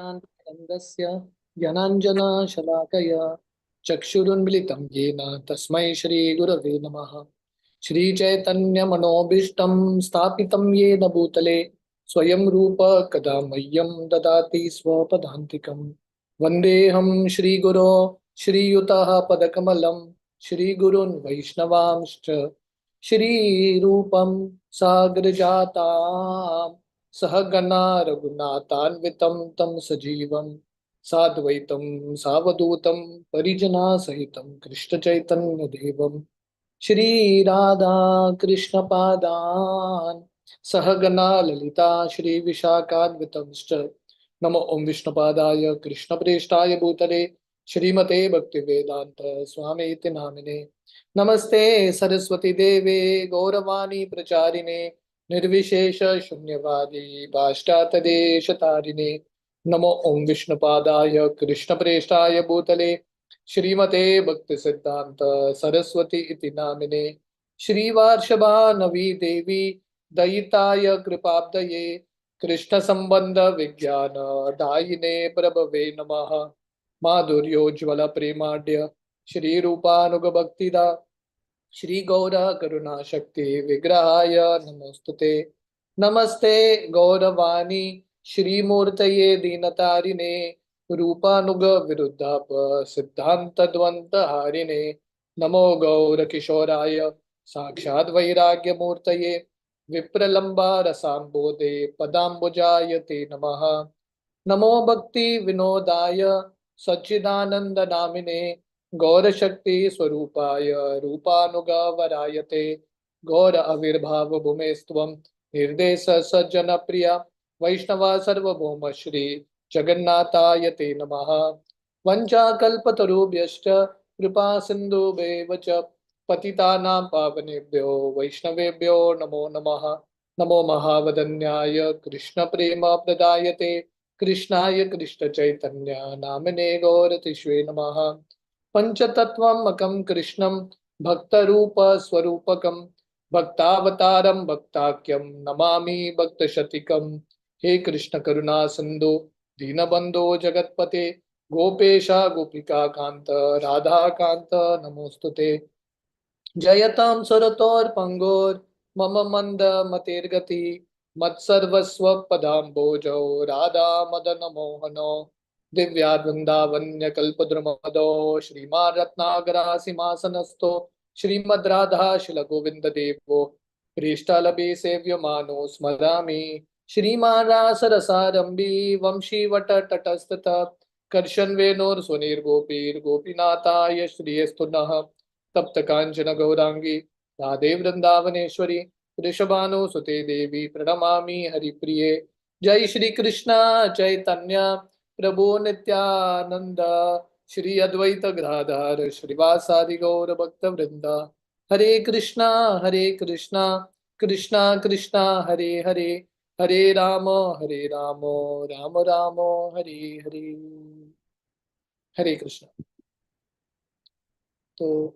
रङ्गस्य ज्ञानाञ्जनशलाकया चक्षुरुन्मिलितं येन तस्मै श्रीगुरवे नमः। श्रीचैतन्यमनोभीष्टं स्थापितं येन भूतले स्वयं रूप कदा मह्यं ददाति स्वपदान्तिकं। वन्देऽहं श्रीगुरो श्रीयुतः पदकमलं श्रीगुरून् वैष्णवांश्च श्रीरूपं साग्रजाताम् सहगणा रघुनाथान्वितं तं सजीवं साद्वैतं सावधूतं परिजनासहितं कृष्णचैतन्यदेवं श्रीराधा कृष्णपादान् सहगणा ललिता श्रीविशाखान्वितंश्च नमो ओं विष्णुपादाय कृष्णप्रेष्ठाय भूतले श्रीमते भक्तिवेदांत स्वामीति नामिने। नमस्ते सरस्वती देवे गौरवाणी प्रचारिणे निर्विशेष शून्यवादी पाश्चात्यदेशतारिणे। नमो ओं विष्णुपादाय कृष्णप्रेष्ठाय भूतले श्रीमते भक्ति सिद्धांत सरस्वती इति नामिने। श्रीवार्षभानवी देवी दयिताय कृपाब्दये कृष्ण संबंध विज्ञान दायिने प्रभवे नमः। माधुर्योज्वल प्रेमाढ्य श्री रूपानुग भक्तिदा श्री गौर करुणा शक्ति विग्रहाय नमोस्तुते। नमस्ते गौरवाणी श्रीमूर्तये दीनतारिणे रूपानुग विरुद्धाप सिद्धांत द्वंद हारिणे। नमो गौर किशोराय साक्षात् वैराग्य मूर्तये विप्रलंबा रसाम्बोधे पदाम्बुजाय ते नमः। नमो भक्ति विनोदाय सच्चिदानंद नामिने गौर शक्ति स्वरूपाय रूपानुगावरायते। गौर आविर्भाव भूमेस्त्वं निर्देश सज्जन प्रिया वैष्णवा सर्वभौम श्री जगन्नाथाय ते नमः। वंचाकल्पतरुभ्यश्च कृपा सिन्धुभ्येव च पतितानां पावनेभ्यो वैष्णवेभ्यो नमो नमः। नमो महावदन्याय कृष्ण प्रेम प्रदायते कृष्णाय कृष्ण चैतन्य नामिने गौरतिष्वे नमः। पंचतत्वमकं कृष्णं भक्तरूप स्वरूपकं भक्तावतारं भक्ताख्यं नमामि भक्तशतिकं। हे कृष्ण करुणा सिंधु दीनबंधो जगतपते गोपेशा गोपिका कांत राधा कांत नमोस्तुते। जयतां सुरतोर्पंगोर मम मंद मतेर्गति मत्सर्वस्व पदाम्बोजो राधा मदन मोहनो दिव्या वृंदावन्य कल्पद्रुमदो श्रीमान् रत्नागरा सिंहासनस्थो श्रीमद् राधा शिल गोविंद देवो प्रेष्ठालभे सेव्यमानो स्मरामि। श्रीमान् रासरसारंभी वंशीवट तटस्थत कर्शन वेणोर्स्वनिर्गोपीर्गोपीनाथाय श्रियस्तु नः। तप्त कांचन गौरांगी राधे वृंदावनेश्वरी वृषभानुसुते देवी प्रणमामि हरिप्रिये। जय श्री कृष्ण चैतन्य प्रभु नित्यानंद श्री अद्वैत गदाधर श्रीवासादि गौर भक्त वृंद। हरे कृष्णा कृष्णा कृष्णा हरे हरे हरे राम राम राम हरे हरे। हरे कृष्ण। तो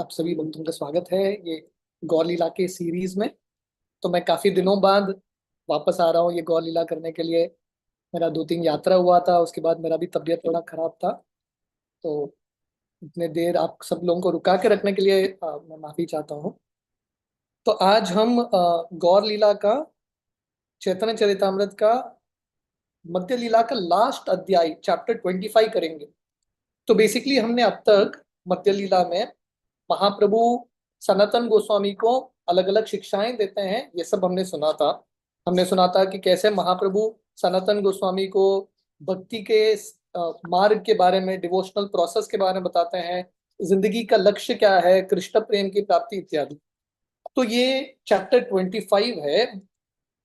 आप सभी भक्तों का स्वागत है ये गौर लीला के सीरीज में। तो मैं काफी दिनों बाद वापस आ रहा हूँ ये गौर लीला करने के लिए। मेरा 2-3 यात्रा हुआ था, उसके बाद मेरा भी तबीयत थोड़ा खराब था। तो इतने देर आप सब लोगों को रुका के रखने के लिए मैं माफी चाहता हूँ। तो आज हम गौर लीला का चैतन्य चरितामृत का मध्य लीला का लास्ट अध्याय चैप्टर 25 करेंगे। तो बेसिकली हमने अब तक मध्य लीला में महाप्रभु सनातन गोस्वामी को अलग अलग शिक्षाएं देते हैं, ये सब हमने सुना था। हमने सुना था कि कैसे महाप्रभु सनातन गोस्वामी को भक्ति के मार्ग के बारे में, डिवोशनल प्रोसेस के बारे में बताते हैं, जिंदगी का लक्ष्य क्या है, कृष्ण प्रेम की प्राप्ति इत्यादि। तो ये चैप्टर 25 है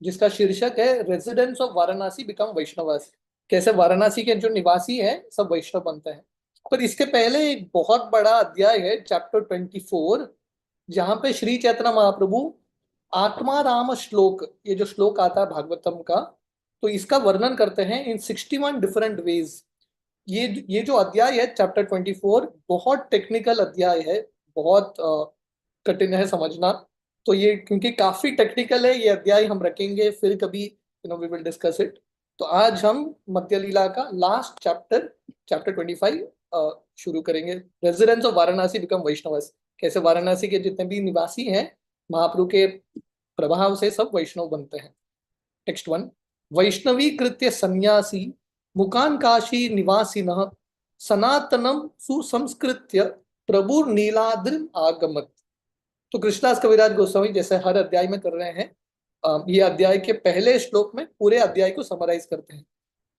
जिसका शीर्षक है residents of Varanasi become Vaishnavas. कैसे वाराणसी के जो निवासी हैं सब वैष्णव बनते हैं। पर इसके पहले एक बहुत बड़ा अध्याय है चैप्टर 24, जहां पे श्री चैतन्य महाप्रभु आत्मा राम श्लोक, ये जो श्लोक आता है भागवतम का, तो इसका वर्णन करते हैं इन 61 डिफरेंट वेज। ये जो अध्याय है चैप्टर 24 बहुत टेक्निकल अध्याय है, बहुत कठिन है समझना। तो ये क्योंकि काफी टेक्निकल है ये अध्याय हम रखेंगे फिर कभी, वी विल डिस्कस इट। तो आज हम मध्य लीला का लास्ट चैप्टर, चैप्टर 25 शुरू करेंगे। Residents of Varanasi become Vaishnavas. कैसे वाराणसी के जितने भी निवासी हैं महाप्रभु के प्रभाव से सब वैष्णव बनते हैं। टेक्स्ट 1। वैष्णवी कृत्य सन्यासी मुकान काशी निवासिनः सनातनम सुसंस्कृत्य प्रभु नीलाद्रि आगमत। तो कृष्णदास कविराज गोस्वामी जैसे हर अध्याय में कर रहे हैं, ये अध्याय के पहले श्लोक में पूरे अध्याय को समराइज करते हैं।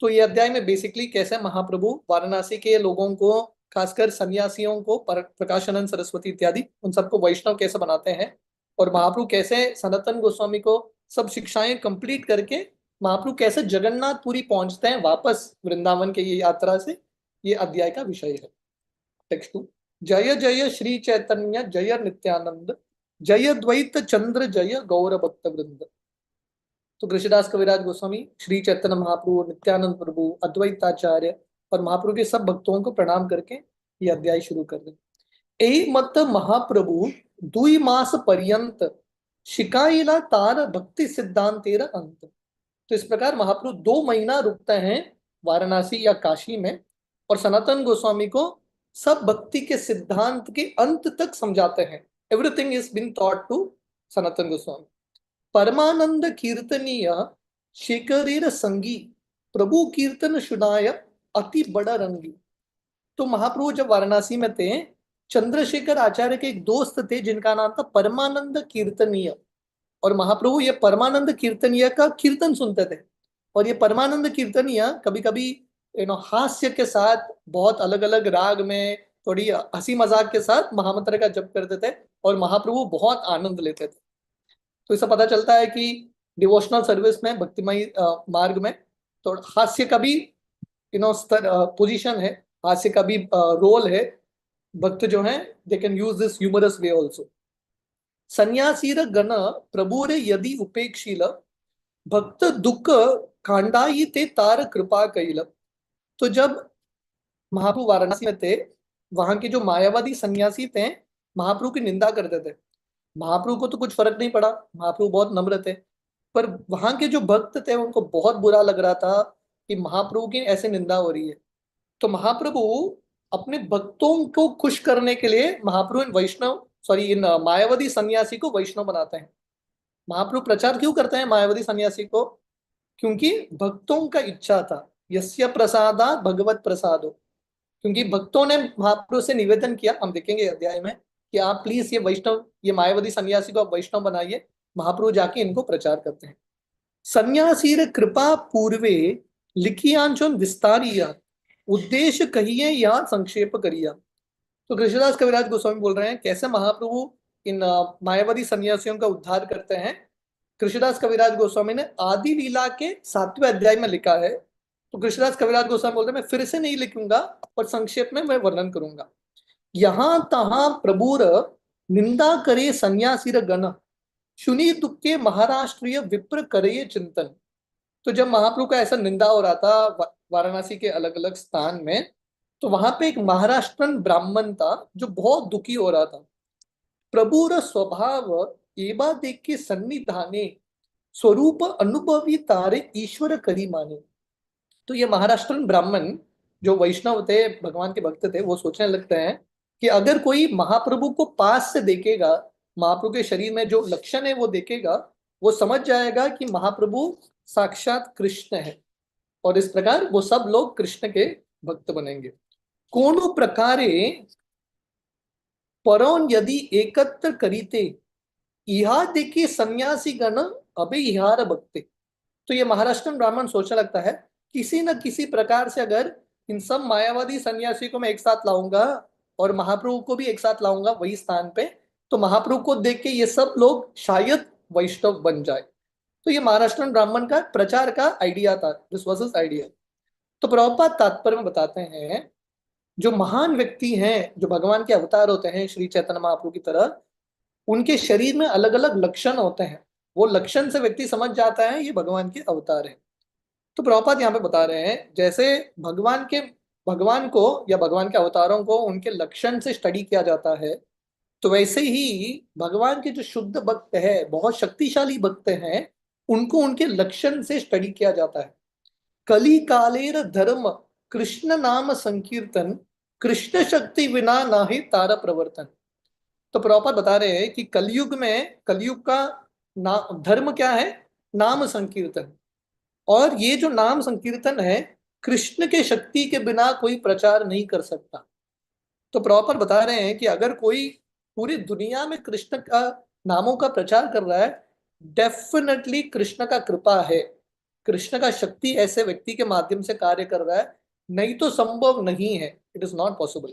तो ये अध्याय में बेसिकली कैसे महाप्रभु वाराणसी के लोगों को, खासकर सन्यासियों को, प्रकाशानंद सरस्वती इत्यादि उन सबको वैष्णव कैसे बनाते हैं, और महाप्रभु कैसे सनातन गोस्वामी को सब शिक्षाएं कंप्लीट करके महाप्रभु कैसे जगन्नाथपुरी पहुंचते हैं वापस वृंदावन के ये यात्रा से, ये अध्याय का विषय है। टेक्स्ट 2। जय जय श्री चैतन्य जय नित्यानंद जय द्वैत चंद्र जय गौर भक्त वृंद। तो कृष्णदास कविराज गोस्वामी श्री चैतन्य महाप्रभु, नित्यानंद प्रभु, अद्वैताचार्य और महाप्रभु के सब भक्तों को प्रणाम करके ये अध्याय शुरू कर रहे हैं। ए मत महाप्रभु दुई मास पर्यंत शिकाइला तार भक्ति सिद्धांतेर अंत। तो इस प्रकार महाप्रभु 2 महीना रुकते हैं वाराणसी या काशी में और सनातन गोस्वामी को सब भक्ति के सिद्धांत के अंत तक समझाते हैं। Everything is been taught to Sanatan Goswami. Paramanand कीर्तनीय शेखरीर संगी प्रभु कीर्तन सुनाय अति बड़ा रंगी। तो महाप्रभु जब वाराणसी में थे, चंद्रशेखर आचार्य के एक दोस्त थे जिनका नाम था परमानंद कीर्तनीय, और महाप्रभु ये परमानंद कीर्तनीय का कीर्तन सुनते थे। और ये परमानंद कीर्तनीय कभी कभी हास्य के साथ, बहुत अलग अलग राग में, थोड़ी हंसी मजाक के साथ महामंत्र का जप करते थे और महाप्रभु बहुत आनंद लेते थे। तो इससे पता चलता है कि डिवोशनल सर्विस में, भक्तिमय मार्ग में तो हास्य का भी स्तर, पोजीशन है, हास्य का भी रोल है। भक्त जो है they can use this humorous way also. सन्यासीर गण प्रभुरे यदि उपेक्षील भक्त दुख कांडाई ते तार कृपा कैल। तो जब महाप्रभु वाराणसी में थे, वहां के जो मायावादी सन्यासी थे महाप्रभु की निंदा करते थे। महाप्रभु को तो कुछ फर्क नहीं पड़ा, महाप्रभु बहुत नम्र थे, पर वहां के जो भक्त थे उनको बहुत बुरा लग रहा था कि महाप्रभु की ऐसे निंदा हो रही है। तो महाप्रभु अपने भक्तों को खुश करने के लिए महाप्रभु इन मायावादी सन्यासी को वैष्णव बनाते हैं। महाप्रभु प्रचार क्यों करते हैं मायावादी सन्यासी को? क्योंकि भक्तों का इच्छा था, यस्य प्रसादा भगवत प्रसादो। क्योंकि भक्तों ने महाप्रभु से निवेदन किया, हम देखेंगे अध्याय में, कि आप प्लीज ये मायावादी सन्यासी को आप वैष्णव बनाइए। महाप्रभु जाके इनको प्रचार करते हैं। सन्यासीर कृपा पूर्वे लिखियांचन विस्तारिया उद्देश्य कहिए या संक्षेप करिया। तो कृष्णदास कविराज गोस्वामी बोल रहे हैं कैसे महाप्रभु इन मायावादी सन्यासियों का उद्धार करते हैं। कृष्णदास कविराज गोस्वामी ने आदि लीला के 7वें अध्याय में लिखा है। तो कृष्णदास कविराज गोस्वामी बोलते हैं मैं फिर से नहीं लिखूंगा और संक्षेप में मैं वर्णन करूंगा। यहां तहां प्रभुर निंदा करे सन्यासीर गण शुनि दुखे महाराष्ट्रीय विप्र करे चिंतन। तो जब महाप्रभु का ऐसा निंदा हो रहा था वाराणसी के अलग अलग स्थान में, तो वहां पे एक महाराष्ट्रन ब्राह्मण था जो बहुत दुखी हो रहा था। प्रभुर स्वभाव एबा देख के सन्निधाने स्वरूप अनुभवी तारे ईश्वर करी माने। तो ये महाराष्ट्रन ब्राह्मण जो वैष्णव थे, भगवान के भक्त थे, वो सोचने लगते हैं कि अगर कोई महाप्रभु को पास से देखेगा, महाप्रभु के शरीर में जो लक्षण है वो देखेगा, वो समझ जाएगा कि महाप्रभु साक्षात कृष्ण है, और इस प्रकार वो सब लोग कृष्ण के भक्त बनेंगे। कोनो प्रकारे परोन यदि एकत्र करीते इहा देखे सन्यासी गण अबे इहार भक्ते। तो ये महाराष्ट्रन ब्राह्मण सोचने लगता है किसी न किसी प्रकार से अगर इन सब मायावादी सन्यासी को मैं एक साथ लाऊंगा और महाप्रभु को भी एक साथ लाऊंगा वही स्थान पे, तो महाप्रभु को देख के ये सब लोग शायद वैष्णव बन जाए। तो ये महाराष्ट्रन ब्राह्मण का प्रचार का आइडिया था, दिस वाज हिज आइडिया। तो प्रभुपाद तात्पर्य में बताते हैं जो महान व्यक्ति हैं, जो भगवान के अवतार होते हैं श्री चैतन्य महाप्रभु की तरह, उनके शरीर में अलग अलग लक्षण होते हैं। वो लक्षण से व्यक्ति समझ जाता है ये भगवान के अवतार है। तो प्रभुपाद यहाँ पे बता रहे हैं जैसे भगवान को या भगवान के अवतारों को उनके लक्षण से स्टडी किया जाता है, तो वैसे ही भगवान के जो शुद्ध भक्त है, बहुत शक्तिशाली भक्त हैं, उनको उनके लक्षण से स्टडी किया जाता है। कली कालेर धर्म कृष्ण नाम संकीर्तन, कृष्ण शक्ति बिना नाहि तारा प्रवर्तन। तो प्रॉपर बता रहे हैं कि कलयुग में, कलयुग का धर्म क्या है? नाम संकीर्तन। और ये जो नाम संकीर्तन है, कृष्ण के शक्ति के बिना कोई प्रचार नहीं कर सकता। तो प्रॉपर बता रहे हैं कि अगर कोई पूरी दुनिया में कृष्ण का नामों का प्रचार कर रहा है, डेफिनेटली कृष्ण का कृपा है, कृष्ण का शक्ति ऐसे व्यक्ति के माध्यम से कार्य कर रहा है, नहीं तो संभव नहीं है, इट इज नॉट पॉसिबल।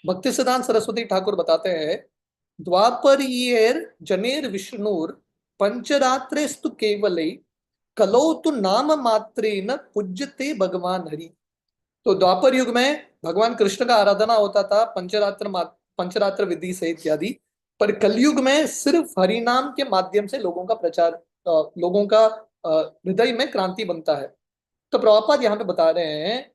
भक्ति सिद्धांत सरस्वती ठाकुर बताते हैं, द्वापर जनेर विष्णुर पंचरात्रेस्तु केवले, कलौ तु नाम मात्रेन पूज्यते भगवान हरि। तो द्वापर युग में भगवान कृष्ण का आराधना होता था पंचरात्र विधि से इत्यादि। पर कलयुग में सिर्फ हरि नाम के माध्यम से लोगों का प्रचार, लोगों का हृदय में क्रांति बनता है। तो प्रभुपाद यहाँ पे बता रहे हैं,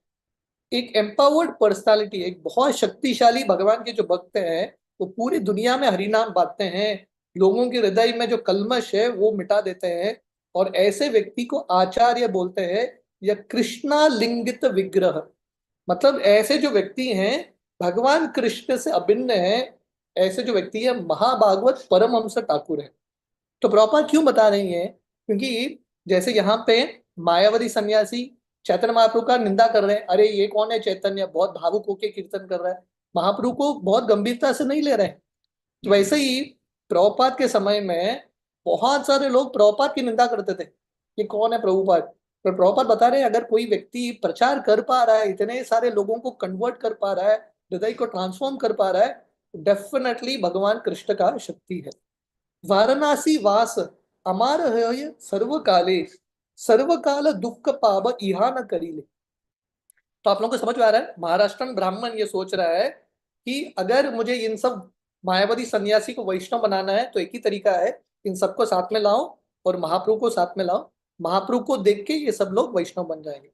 एक एम्पावर्ड पर्सनालिटी, एक बहुत शक्तिशाली भगवान के जो भक्त हैं, वो पूरी दुनिया में हरि नाम बांटते हैं, लोगों के हृदय में जो कल्मश है वो मिटा देते हैं। और ऐसे व्यक्ति को आचार्य बोलते हैं, या कृष्णा लिंगित विग्रह। मतलब ऐसे जो व्यक्ति हैं, भगवान कृष्ण से अभिन्न है, ऐसे जो व्यक्ति है महाभागवत परमहंस ठाकुर है। तो प्रॉपर क्यों बता रही है? क्योंकि जैसे यहाँ पे मायावती सन्यासी चैतन्य महाप्रभु का निंदा कर रहे हैं, अरे ये कौन है चैतन्य, बहुत भावुक होके कीर्तन कर रहा है, महाप्रभु को बहुत गंभीरता से नहीं ले रहे हैं। तो वैसे ही प्रभुपाद के समय में बहुत सारे लोग प्रभुपाद की निंदा करते थे, ये कौन है प्रभुपाद। पर प्रभुपाद बता रहे हैं, अगर कोई व्यक्ति प्रचार कर पा रहा है, इतने सारे लोगों को कन्वर्ट कर पा रहा है, हृदय को ट्रांसफॉर्म कर पा रहा है, डेफिनेटली भगवान कृष्ण का शक्ति है। वाराणसी वास अमार है सर्व काले, सर्व काल दुख पाव इहा न करीले। तो आप लोगों को समझ में आ रहा है, महाराष्ट्रन ब्राह्मण ये सोच रहा है कि अगर मुझे इन सब मायावादी सन्यासी को वैष्णव बनाना है तो एक ही तरीका है, इन सबको साथ में लाओ और महाप्रभु को साथ में लाओ, महाप्रभु को देख के ये सब लोग वैष्णव बन जाएंगे।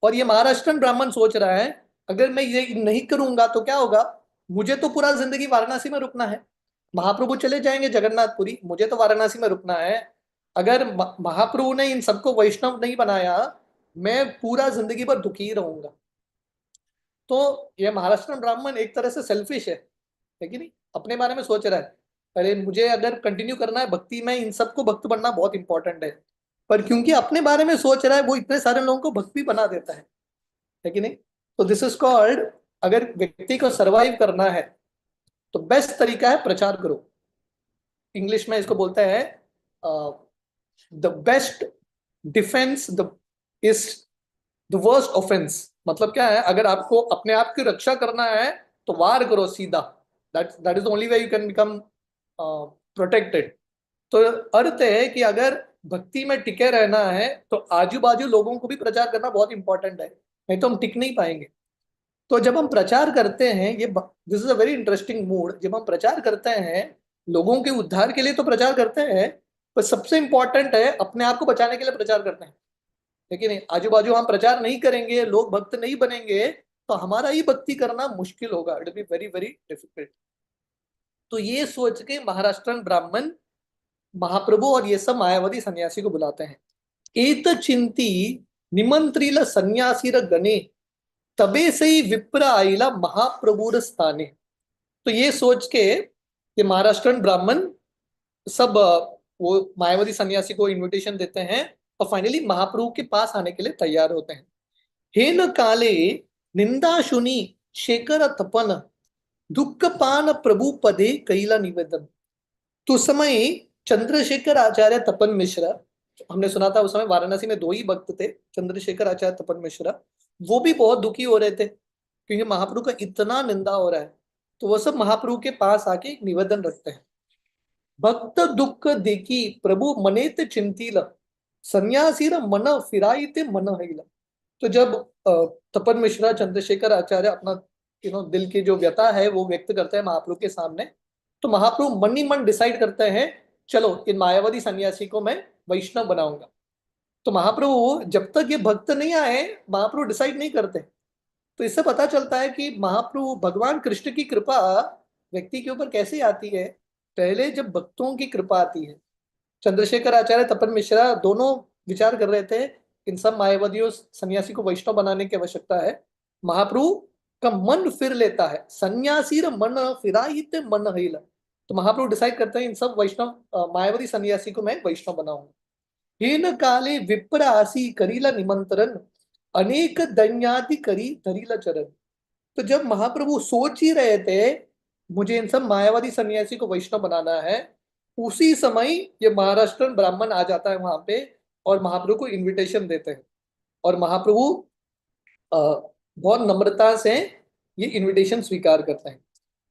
और ये महाराष्ट्रन ब्राह्मण सोच रहा है, अगर मैं ये नहीं करूंगा तो क्या होगा, मुझे तो पूरा जिंदगी वाराणसी में रुकना है, महाप्रभु चले जाएंगे जगन्नाथपुरी, मुझे तो वाराणसी में रुकना है। अगर महाप्रभु ने इन सबको वैष्णव नहीं बनाया, मैं पूरा जिंदगी भर दुखी रहूंगा। तो ये महाराष्ट्र ब्राह्मण एक तरह से सेल्फिश है कि नहीं, अपने बारे में सोच रहा है, अरे मुझे अगर कंटिन्यू करना है भक्ति में, इन सबको भक्त बनना बहुत इंपॉर्टेंट है। पर क्योंकि अपने बारे में सोच रहा है, वो इतने सारे लोगों को भक्त भी बना देता है कि नहीं। तो दिस इज कॉल्ड, अगर व्यक्ति को सरवाइव करना है तो बेस्ट तरीका है प्रचार करो। इंग्लिश में इसको बोलते हैं the best defence the is the worst offence. मतलब क्या है, अगर आपको अपने आप की रक्षा करना है तो वार करो सीधा, that is the only way you can become protected. तो अर्थ है कि अगर भक्ति में टिके रहना है तो आजू बाजू लोगों को भी प्रचार करना बहुत इंपॉर्टेंट है, नहीं तो हम टिक नहीं पाएंगे। तो जब हम प्रचार करते हैं, ये this is a very interesting mood, जब हम प्रचार करते हैं लोगों के उद्धार के लिए तो प्रचार करते हैं, पर सबसे इंपॉर्टेंट है अपने आप को बचाने के लिए प्रचार करते हैं। लेकिन आजू बाजू हम प्रचार नहीं करेंगे, लोग भक्त नहीं बनेंगे, तो हमारा ही भक्ति करना मुश्किल होगा, it be very very difficult. तो ये सोच के महाराष्ट्रन ब्राह्मण महाप्रभु और ये सब मायावादी सन्यासी को बुलाते हैं। एत चिंती निमंत्रिल सन्यासीर गणे, तबे से ही विप्र आइला महाप्रभुर स्थाने। तो ये सोच के ये महाराष्ट्रन ब्राह्मण सब वो मायावादी सन्यासी को इनविटेशन देते हैं और फाइनली महाप्रभु के पास आने के लिए तैयार होते हैं। हेन काले निंदा शुनि शेखर तपन, दुख पान प्रभु पदे कैला निवेदन। तो उस समय चंद्रशेखर आचार्य तपन मिश्रा, हमने सुना था उस समय वाराणसी में दो ही भक्त थे, चंद्रशेखर आचार्य तपन मिश्रा, वो भी बहुत दुखी हो रहे थे क्योंकि महाप्रभु का इतना निंदा हो रहा है। तो वो सब महाप्रभु के पास आके एक निवेदन रखते हैं, भक्त दुख देखी प्रभु मनेत चिंतिल, सन्यासीर मन फिराइते मन हिला। तो जब तपन मिश्रा चंद्रशेखर आचार्य अपना दिल की जो व्यथा है वो व्यक्त करते हैं महाप्रभु के सामने, तो महाप्रभु मन ही मन डिसाइड करते हैं, चलो इन मायावादी सन्यासी को मैं वैष्णव बनाऊंगा। तो महाप्रभु जब तक ये भक्त नहीं आए, महाप्रभु डिसाइड नहीं करते। तो इससे पता चलता है कि महाप्रभु भगवान कृष्ण की कृपा व्यक्ति के ऊपर कैसे आती है। पहले जब भक्तों की कृपा आती है, चंद्रशेखर आचार्य तपन मिश्रा दोनों विचार कर रहे थे इन सब मायावादियों सन्यासी को वैष्णव बनाने की आवश्यकता है। महाप्रभु का मन फिर लेता है, सन्यासी र मन फिराहित मन हिल। तो महाप्रभु डिसाइड करते हैं इन सब वैष्णव मायावादी सन्यासी को मैं वैष्णव बनाऊंगा। हेन काले विप्र आसी करीला निमंत्रण, अनेक दैन्यादि करी धरीला चरण। तो जब महाप्रभु सोच ही रहे थे मुझे इन सब मायावादी सन्यासी को वैष्णव बनाना है, उसी समय ये महाराष्ट्र ब्राह्मण आ जाता है वहां पे और महाप्रभु को इनविटेशन देते हैं। और महाप्रभु बहुत नम्रता से ये इनविटेशन स्वीकार करते हैं।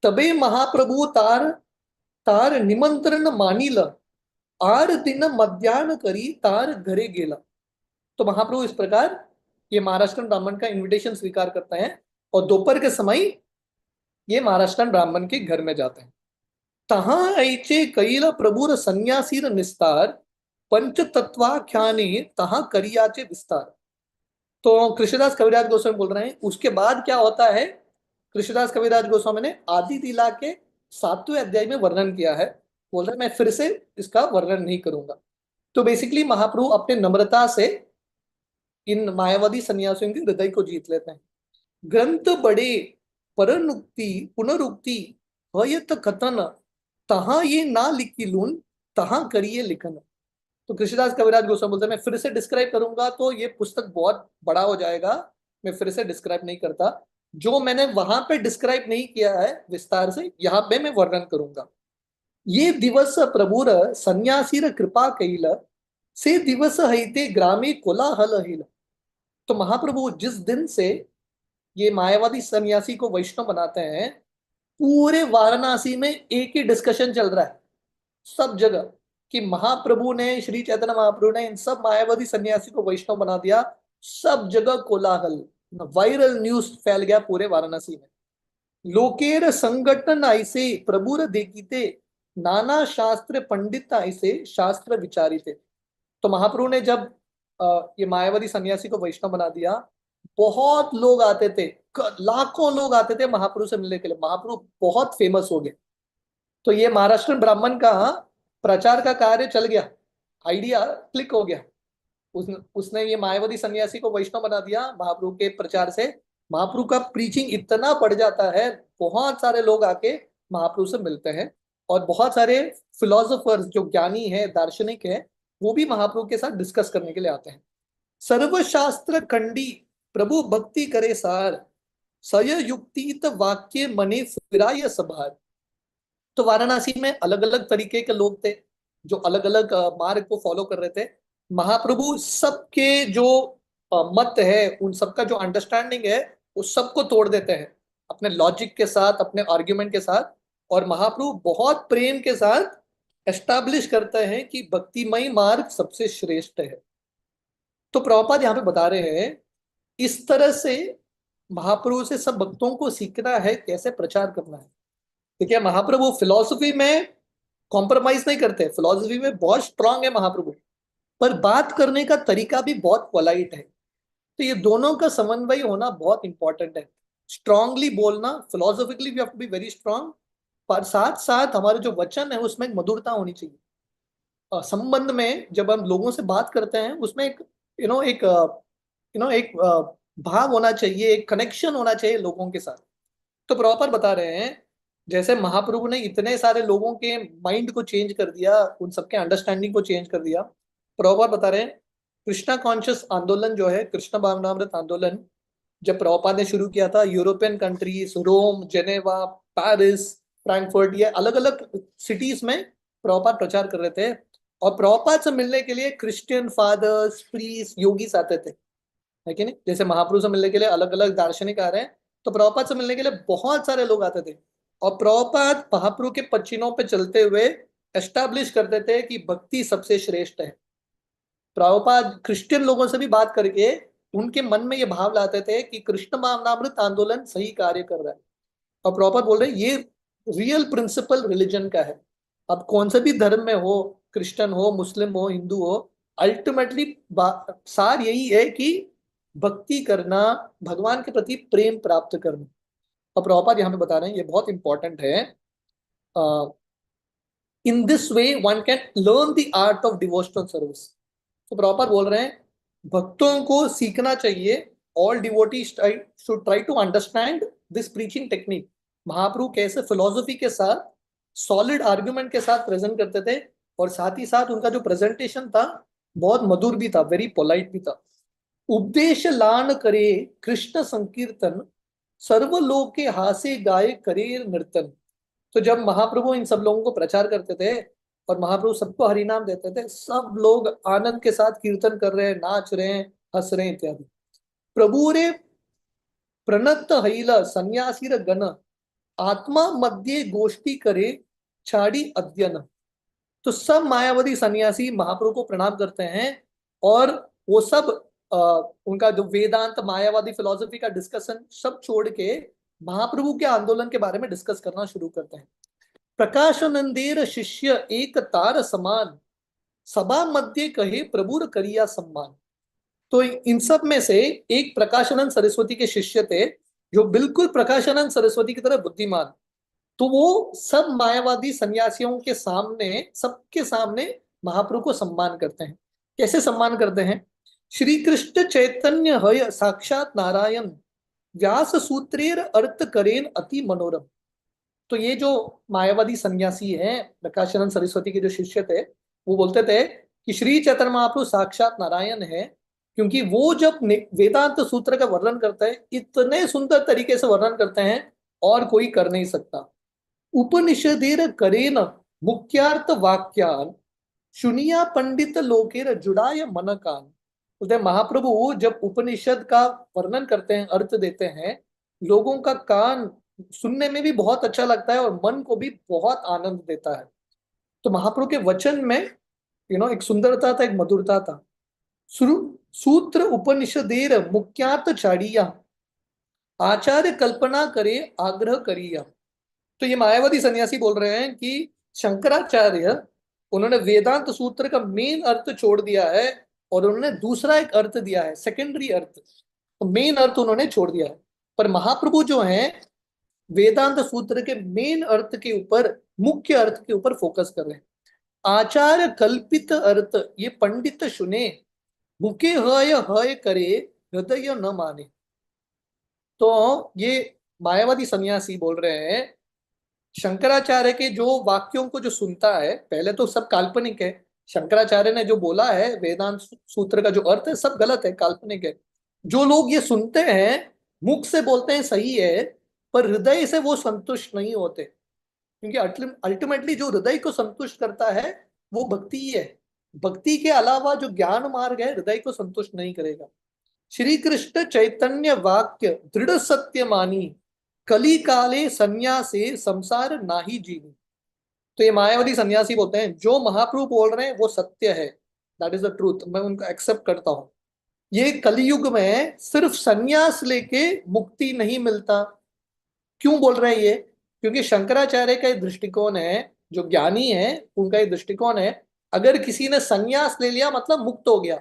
तबे महाप्रभु तार तार निमंत्रण मानिल, आर दिन मध्यान्ह करी तार घरे गेला। तो महाप्रभु इस प्रकार ये महाराष्ट्र ब्राह्मण का इनविटेशन स्वीकार करते हैं और दोपहर के समय ये महाराष्ट्र ब्राह्मण के घर में जाते हैं। तहां ऐचे कैल प्रभुर सन्यासीर निस्तार, पंच तत्वाख्याने तहां करियाचे विस्तार। तो कृष्णदास कविराज गोस्वामी बोल रहे हैं उसके बाद क्या होता है। कृष्णदास कविराज गोस्वामी ने आदि लीला के 7वें अध्याय में वर्णन किया है। बोल रहे मैं फिर से इसका वर्णन नहीं करूंगा। तो बेसिकली महाप्रभु अपने नम्रता से इन मायावादी सन्यासियों के हृदय को जीत लेते हैं। ग्रंथ बड़े परनुक्ति पुनरुक्ति हयत कथन, तहां ये ना लिखी लून तहां करिए लिखन। तो कृष्णदास कविराज गोस्वामी बोलते हैं मैं फिर से डिस्क्राइब करूंगा तो ये पुस्तक बहुत बड़ा हो जाएगा, मैं फिर से डिस्क्राइब नहीं करता। जो मैंने वहां पे डिस्क्राइब नहीं किया है विस्तार से, यहाँ पे मैं वर्णन करूंगा। ये दिवस प्रभुर सन्यासीर कृपा कैल, से दिवस हईते ग्रामे कोलाहल हिल। तो महाप्रभु जिस दिन से ये मायावादी सन्यासी को वैष्णव बनाते हैं, पूरे वाराणसी में एक ही डिस्कशन चल रहा है सब जगह कि महाप्रभु ने, श्री चैतन्य महाप्रभु ने इन सब मायावादी सन्यासी को वैष्णव बना दिया। सब जगह कोलाहल, वायरल न्यूज फैल गया पूरे वाराणसी में। लोकेर संगठन ऐसे प्रभुर देखीते, नाना शास्त्र पंडित ऐसे शास्त्र विचारिते। तो महाप्रभु ने जब ये मायावादी सन्यासी को वैष्णव बना दिया, बहुत लोग आते थे, लाखों लोग आते थे महाप्रभु से मिलने के लिए। महाप्रभु बहुत फेमस हो गए। तो ये महाराष्ट्र ब्राह्मण का प्रचार का कार्य चल गया, आइडिया क्लिक हो गया। उसने ये मायावादी सन्यासी को वैष्णव बना दिया महाप्रभु के प्रचार से। महाप्रभु का प्रीचिंग इतना बढ़ जाता है, बहुत सारे लोग आके महाप्रभु से मिलते हैं और बहुत सारे फिलोसोफर्स जो ज्ञानी है, दार्शनिक है, वो भी महाप्रभु के साथ डिस्कस करने के लिए आते हैं। सर्वशास्त्र खंडी प्रभु भक्ति करे सार, सय युक्तित वाक्य मने फिराय सभार। तो वाराणसी में अलग अलग तरीके के लोग थे जो अलग अलग मार्ग को फॉलो कर रहे थे। महाप्रभु सबके जो मत है, उन सबका जो अंडरस्टैंडिंग है, उस सबको तोड़ देते हैं अपने लॉजिक के साथ, अपने आर्ग्यूमेंट के साथ। और महाप्रभु बहुत प्रेम के साथ एस्टैब्लिश करते हैं कि भक्तिमय मार्ग सबसे श्रेष्ठ है। तो प्रभुपाद यहाँ पे बता रहे हैं इस तरह से महाप्रभु से सब भक्तों को सीखना है कैसे प्रचार करना है। देखिए महाप्रभु फिलॉसफी में कॉम्प्रोमाइज नहीं करते, फिलॉसफी में बहुत स्ट्रांग है महाप्रभु, पर बात करने का तरीका भी बहुत पोलाइट है। तो ये दोनों का समन्वय होना बहुत इंपॉर्टेंट है। स्ट्रांगली बोलना, philosophically we have to be very strong, पर साथ साथ हमारे जो वचन है उसमें एक मधुरता होनी चाहिए। संबंध में जब हम लोगों से बात करते हैं उसमें एक एक भाव होना चाहिए, एक कनेक्शन होना चाहिए लोगों के साथ। तो प्रॉपर बता रहे हैं जैसे महाप्रभु ने इतने सारे लोगों के माइंड को चेंज कर दिया, उन सबके अंडरस्टैंडिंग को चेंज कर दिया। प्रभुपाद बता रहे हैं कृष्णा कॉन्शियस आंदोलन जो है, कृष्ण भावनामृत आंदोलन, जब प्रभुपाद ने शुरू किया था, यूरोपियन कंट्रीज, रोम, जेनेवा, पेरिस, फ्रैंकफर्ट, ये अलग अलग सिटीज में प्रभुपाद प्रचार कर रहे थे। और प्रभुपाद से मिलने के लिए क्रिश्चियन फादर्स, प्रीस्ट, योगीस आते थे, है कि नहीं। जैसे महाप्रभु से मिलने के लिए अलग अलग दार्शनिक आ रहे हैं, तो प्रभुपाद से मिलने के लिए बहुत सारे लोग आते थे। और प्रभुपाद महाप्रभु के पच्चीनों पे चलते हुए एस्टैब्लिश करते थे कि भक्ति सबसे श्रेष्ठ है। प्रभुपाद क्रिश्चियन लोगों से भी बात करके उनके मन में ये भाव लाते थे कि कृष्ण भावनामृत आंदोलन सही कार्य कर रहा है। और प्रभुपाद बोल रहे हैं ये रियल प्रिंसिपल रिलीजन का है। अब कौन से भी धर्म में हो, क्रिश्चियन हो, मुस्लिम हो, हिंदू हो, अल्टीमेटली सार यही है कि भक्ति करना, भगवान के प्रति प्रेम प्राप्त करना। और प्रभुपाद यहाँ पे बता रहे हैं ये बहुत इंपॉर्टेंट है। In this way one can learn the art of devotional service. तो प्रभुपाद बोल रहे हैं भक्तों को सीखना चाहिए, all devotees should try to understand this preaching technique. Mahaprabhu कैसे फिलोसफी के साथ, सॉलिड आर्गुमेंट के साथ प्रेजेंट करते थे, और साथ ही साथ उनका जो प्रेजेंटेशन था बहुत मधुर भी था, वेरी पोलाइट भी था। उपदेश लान करे कृष्ण संकीर्तन, सर्वलोक के हासे गाये करे नर्तन। तो जब महाप्रभु इन सब लोगों को प्रचार करते थे और महाप्रभु सबको हरिनाम देते थे, सब लोग आनंद के साथ कीर्तन कर रहे हैं, नाच रहे हैं, हंस रहे हैं इत्यादि। प्रभु रे प्रणत हैल सन्यासी गण, आत्मा मध्य गोष्ठी करे छाड़ी अध्ययन। तो सब मायावादी सन्यासी महाप्रभु को प्रणाम करते हैं, और वो सब अ, उनका जो वेदांत मायावादी फिलोसफी का डिस्कशन सब छोड़ के महाप्रभु के आंदोलन के बारे में डिस्कस करना शुरू करते हैं। प्रकाशानंदेर शिष्य एक तार समान, सभा मध्य कहे प्रभुर करिया सम्मान। तो इन सब में से एक प्रकाशानंद सरस्वती के शिष्य थे, जो बिल्कुल प्रकाशानंद सरस्वती की तरह बुद्धिमान। तो वो सब मायावादी सन्यासियों के सामने, सबके सामने महाप्रभु को सम्मान करते हैं। कैसे सम्मान करते हैं? श्री कृष्ण चैतन्य हय साक्षात नारायण, व्यास सूत्रेर अर्थ करेन अति मनोरम। तो ये जो मायावादी सन्यासी हैं, प्रकाशानंद सरस्वती के जो शिष्य थे, वो बोलते थे कि श्री चैतन्य महाप्रभु साक्षात नारायण है, क्योंकि वो जब वेदांत सूत्र का वर्णन करते हैं, इतने सुंदर तरीके से वर्णन करते हैं, और कोई कर नहीं सकता। उपनिषदेर करेन मुख्यार्थ वाक्यान, सुनिया पंडित लोकेर जुड़ाय मन कान। उधर महाप्रभु जब उपनिषद का वर्णन करते हैं, अर्थ देते हैं, लोगों का कान सुनने में भी बहुत अच्छा लगता है और मन को भी बहुत आनंद देता है। तो महाप्रभु के वचन में एक सुंदरता था, एक मधुरता था। सूत्र उपनिषदेर मुख्यार्थ छाड़िया, आचार्य कल्पना करे आग्रह करिया। तो ये मायावादी सन्यासी बोल रहे हैं कि शंकराचार्य, उन्होंने वेदांत सूत्र का मेन अर्थ छोड़ दिया है, और उन्होंने दूसरा एक अर्थ दिया है, सेकेंडरी अर्थ। तो मेन अर्थ उन्होंने छोड़ दिया है, पर महाप्रभु जो हैं वेदांत सूत्र के मेन अर्थ के ऊपर, मुख्य अर्थ के ऊपर फोकस कर रहे हैं। आचार्य कल्पित अर्थ ये पंडित सुने, मुके हय हय करे हृदय न माने। तो ये मायावादी सन्यासी बोल रहे हैं, शंकराचार्य के जो वाक्यों को जो सुनता है, पहले तो सब काल्पनिक है, शंकराचार्य ने जो बोला है वेदांत सूत्र का जो अर्थ है सब गलत है, काल्पनिक है। जो लोग ये सुनते हैं, मुख से बोलते हैं सही है, पर हृदय से वो संतुष्ट नहीं होते, क्योंकि अल्टीमेटली जो हृदय को संतुष्ट करता है वो भक्ति ही है। भक्ति के अलावा जो ज्ञान मार्ग है हृदय को संतुष्ट नहीं करेगा। श्री कृष्ण चैतन्य वाक्य दृढ़ सत्य मानी, कली काले संन्यासे संसार नाही जीनी। तो ये मायावादी सन्यासी बोलते हैं जो महाप्रभु बोल रहे हैं वो सत्य है, दैट इज द ट्रूथ, मैं उनका एक्सेप्ट करता हूं। ये कलयुग में सिर्फ सन्यास लेके मुक्ति नहीं मिलता। क्यों बोल रहे हैं ये? क्योंकि शंकराचार्य का एक दृष्टिकोण है, जो ज्ञानी है उनका एक दृष्टिकोण है, अगर किसी ने सन्यास ले लिया मतलब मुक्त हो गया।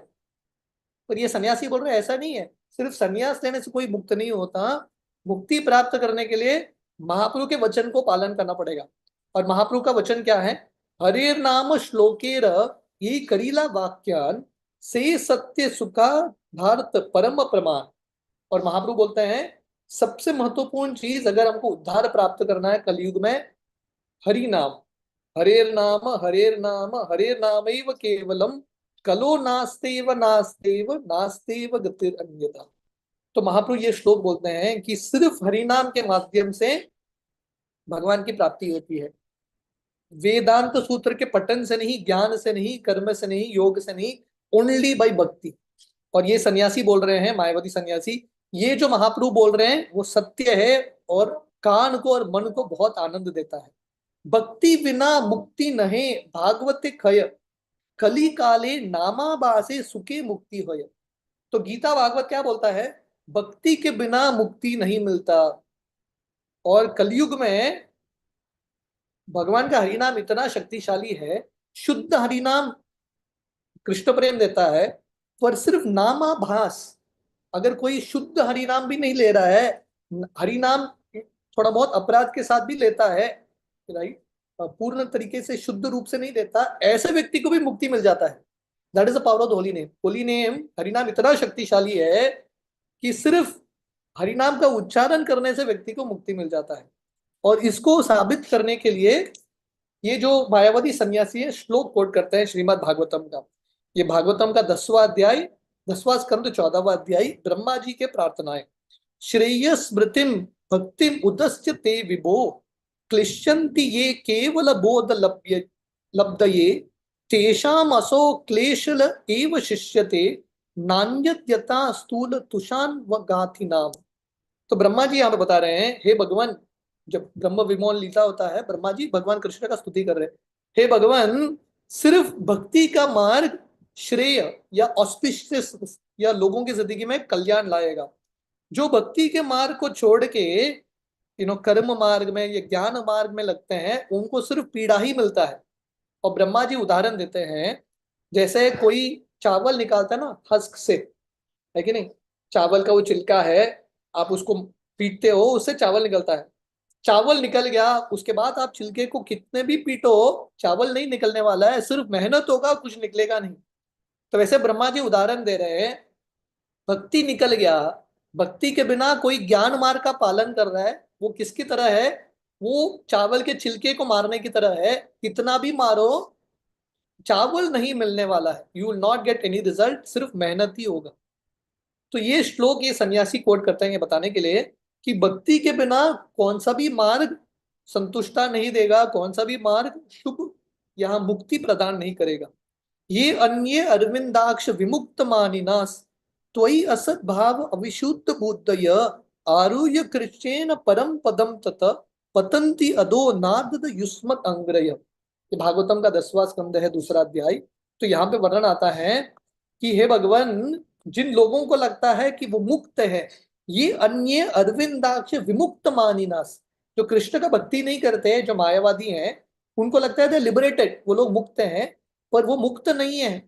पर ये सन्यासी बोल रहे हैं ऐसा नहीं है, सिर्फ सन्यास लेने से कोई मुक्त नहीं होता। मुक्ति प्राप्त करने के लिए महाप्रभु के वचन को पालन करना पड़ेगा। और महाप्रभु का वचन क्या है? हरेर नाम श्लोकेर ये करीला वाक्यान, से सत्य सुखा भारत परम प्रमाण। और महाप्रभु बोलते हैं सबसे महत्वपूर्ण चीज अगर हमको उद्धार प्राप्त करना है कलयुग में, हरि नाम। हरेर नाम हरेर नामैव केवलम, कलो नास्तेव नास्तेव नास्तेव गतिर अन्यथा। तो महाप्रभु ये श्लोक बोलते हैं कि सिर्फ हरि नाम के माध्यम से भगवान की प्राप्ति होती है, वेदांत सूत्र के पठन से नहीं, ज्ञान से नहीं, कर्म से नहीं, योग से नहीं, ओनली बाई भक्ति। और ये सन्यासी बोल रहे हैं, मायावादी सन्यासी, ये जो महाप्रभु बोल रहे हैं वो सत्य है, और कान को और मन को बहुत आनंद देता है। भक्ति बिना मुक्ति नहे भागवते खय, कली काले नामाबासे सुखे मुक्ति होय। तो गीता भागवत क्या बोलता है? भक्ति के बिना मुक्ति नहीं मिलता। और कलयुग में भगवान का हरिनाम इतना शक्तिशाली है, शुद्ध हरिनाम कृष्ण प्रेम देता है, पर सिर्फ नामाभास, अगर कोई शुद्ध हरिनाम भी नहीं ले रहा है, हरिनाम थोड़ा बहुत अपराध के साथ भी लेता है, राइट, पूर्ण तरीके से शुद्ध रूप से नहीं लेता, ऐसे व्यक्ति को भी मुक्ति मिल जाता है। That is the power of the holy name. Holy name, हरिनाम इतना शक्तिशाली है कि सिर्फ हरिनाम का उच्चारण करने से व्यक्ति को मुक्ति मिल जाता है। और इसको साबित करने के लिए ये जो मायावादी सन्यासी है श्लोक कोट करते हैं श्रीमद् भागवतम का। ये भागवतम का 10वां अध्याय, 10वां स्कंद, 14वां अध्याय, ब्रह्मा जी के प्रार्थनाएं। श्रेय स्मृतिम भक्तिम उदस्य ते विभो क्लिश्यन्ति ये केवल बोध लभ्य लब्धये तेषाम असो क्लेशल एव शिष्यते नान्यत्यता स्थूल तुषान व गाथि नाम। तो ब्रह्मा जी यहाँ पे बता रहे हैं, हे भगवान, जब ब्रह्म विमोचन लीला होता है, ब्रह्मा जी भगवान कृष्ण का स्तुति कर रहे हैं। हे भगवान, सिर्फ भक्ति का मार्ग श्रेय या ऑस्पिशियस या लोगों की जिंदगी में कल्याण लाएगा। जो भक्ति के मार्ग को छोड़ के कर्म मार्ग में या ज्ञान मार्ग में लगते हैं, उनको सिर्फ पीड़ा ही मिलता है। और ब्रह्मा जी उदाहरण देते हैं, जैसे कोई चावल निकालता है ना हस्क से, है कि नहीं? चावल का वो छिलका है, आप उसको पीटते हो, उससे चावल निकलता है। चावल निकल गया, उसके बाद आप छिलके को कितने भी पीटो, चावल नहीं निकलने वाला है, सिर्फ मेहनत होगा, कुछ निकलेगा नहीं। तो वैसे ब्रह्मा जी उदाहरण दे रहे हैं, भक्ति निकल गया, भक्ति के बिना कोई ज्ञान मार्ग का पालन कर रहा है, वो किसकी तरह है? वो चावल के छिलके को मारने की तरह है। कितना भी मारो, चावल नहीं मिलने वाला है। You will not get any result, सिर्फ मेहनत ही होगा। तो ये श्लोक ये सन्यासी कोट करते हैं ये बताने के लिए कि भक्ति के बिना कौन सा भी मार्ग संतुष्टा नहीं देगा, कौन सा भी मार्ग शुभ यहाँ मुक्ति प्रदान नहीं करेगा। ये अन्य अरविंदाक्ष विमुक्त मानिनास त्वयि असत भाव अविशुद्ध बुद्धय आरुह्य कृष्णेन परम पदम तत पतंती अदो नाद युष्मत अंग्रय। ये भागवतम का 10वां स्कंद है, दूसरा अध्याय। तो यहाँ पे वर्णन आता है कि हे भगवान, जिन लोगों को लगता है कि वो मुक्त है, ये अन्य अरविंदाक्ष विमुक्त मानिनास, जो कृष्ण का भक्ति नहीं करते, जो मायावादी हैं, उनको लगता है लिबरेटेड, वो लोग मुक्त हैं, पर वो मुक्त नहीं है।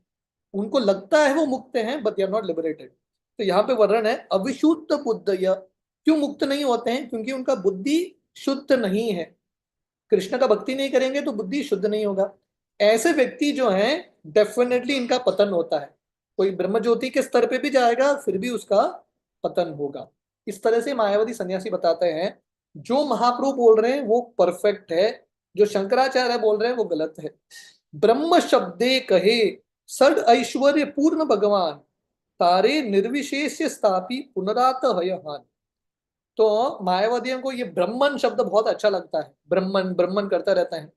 उनको लगता है वो मुक्त हैं, but they are not liberated. तो यहाँ पे वर्णन है अविशुद्ध बुद्ध। क्यों मुक्त नहीं होते हैं? क्योंकि उनका बुद्धि शुद्ध नहीं है। कृष्ण का भक्ति नहीं करेंगे तो बुद्धि शुद्ध नहीं होगा। ऐसे व्यक्ति जो हैं, डेफिनेटली इनका पतन होता है। कोई ब्रह्म ज्योति के स्तर पे भी जाएगा, फिर भी उसका पतन होगा। इस तरह से मायावादी सन्यासी बताते हैं, जो महाप्रभु बोल रहे हैं वो परफेक्ट है, जो शंकराचार्य बोल रहे हैं वो गलत है। ब्रह्म शब्दे कहे सड ऐश्वर्य पूर्ण भगवान तारे निर्विशेष स्थापी पुनरात हयहान। तो मायावादियों को ये ब्रह्मन शब्द बहुत अच्छा लगता है। ब्रह्मन ब्रह्मन करता रहता है,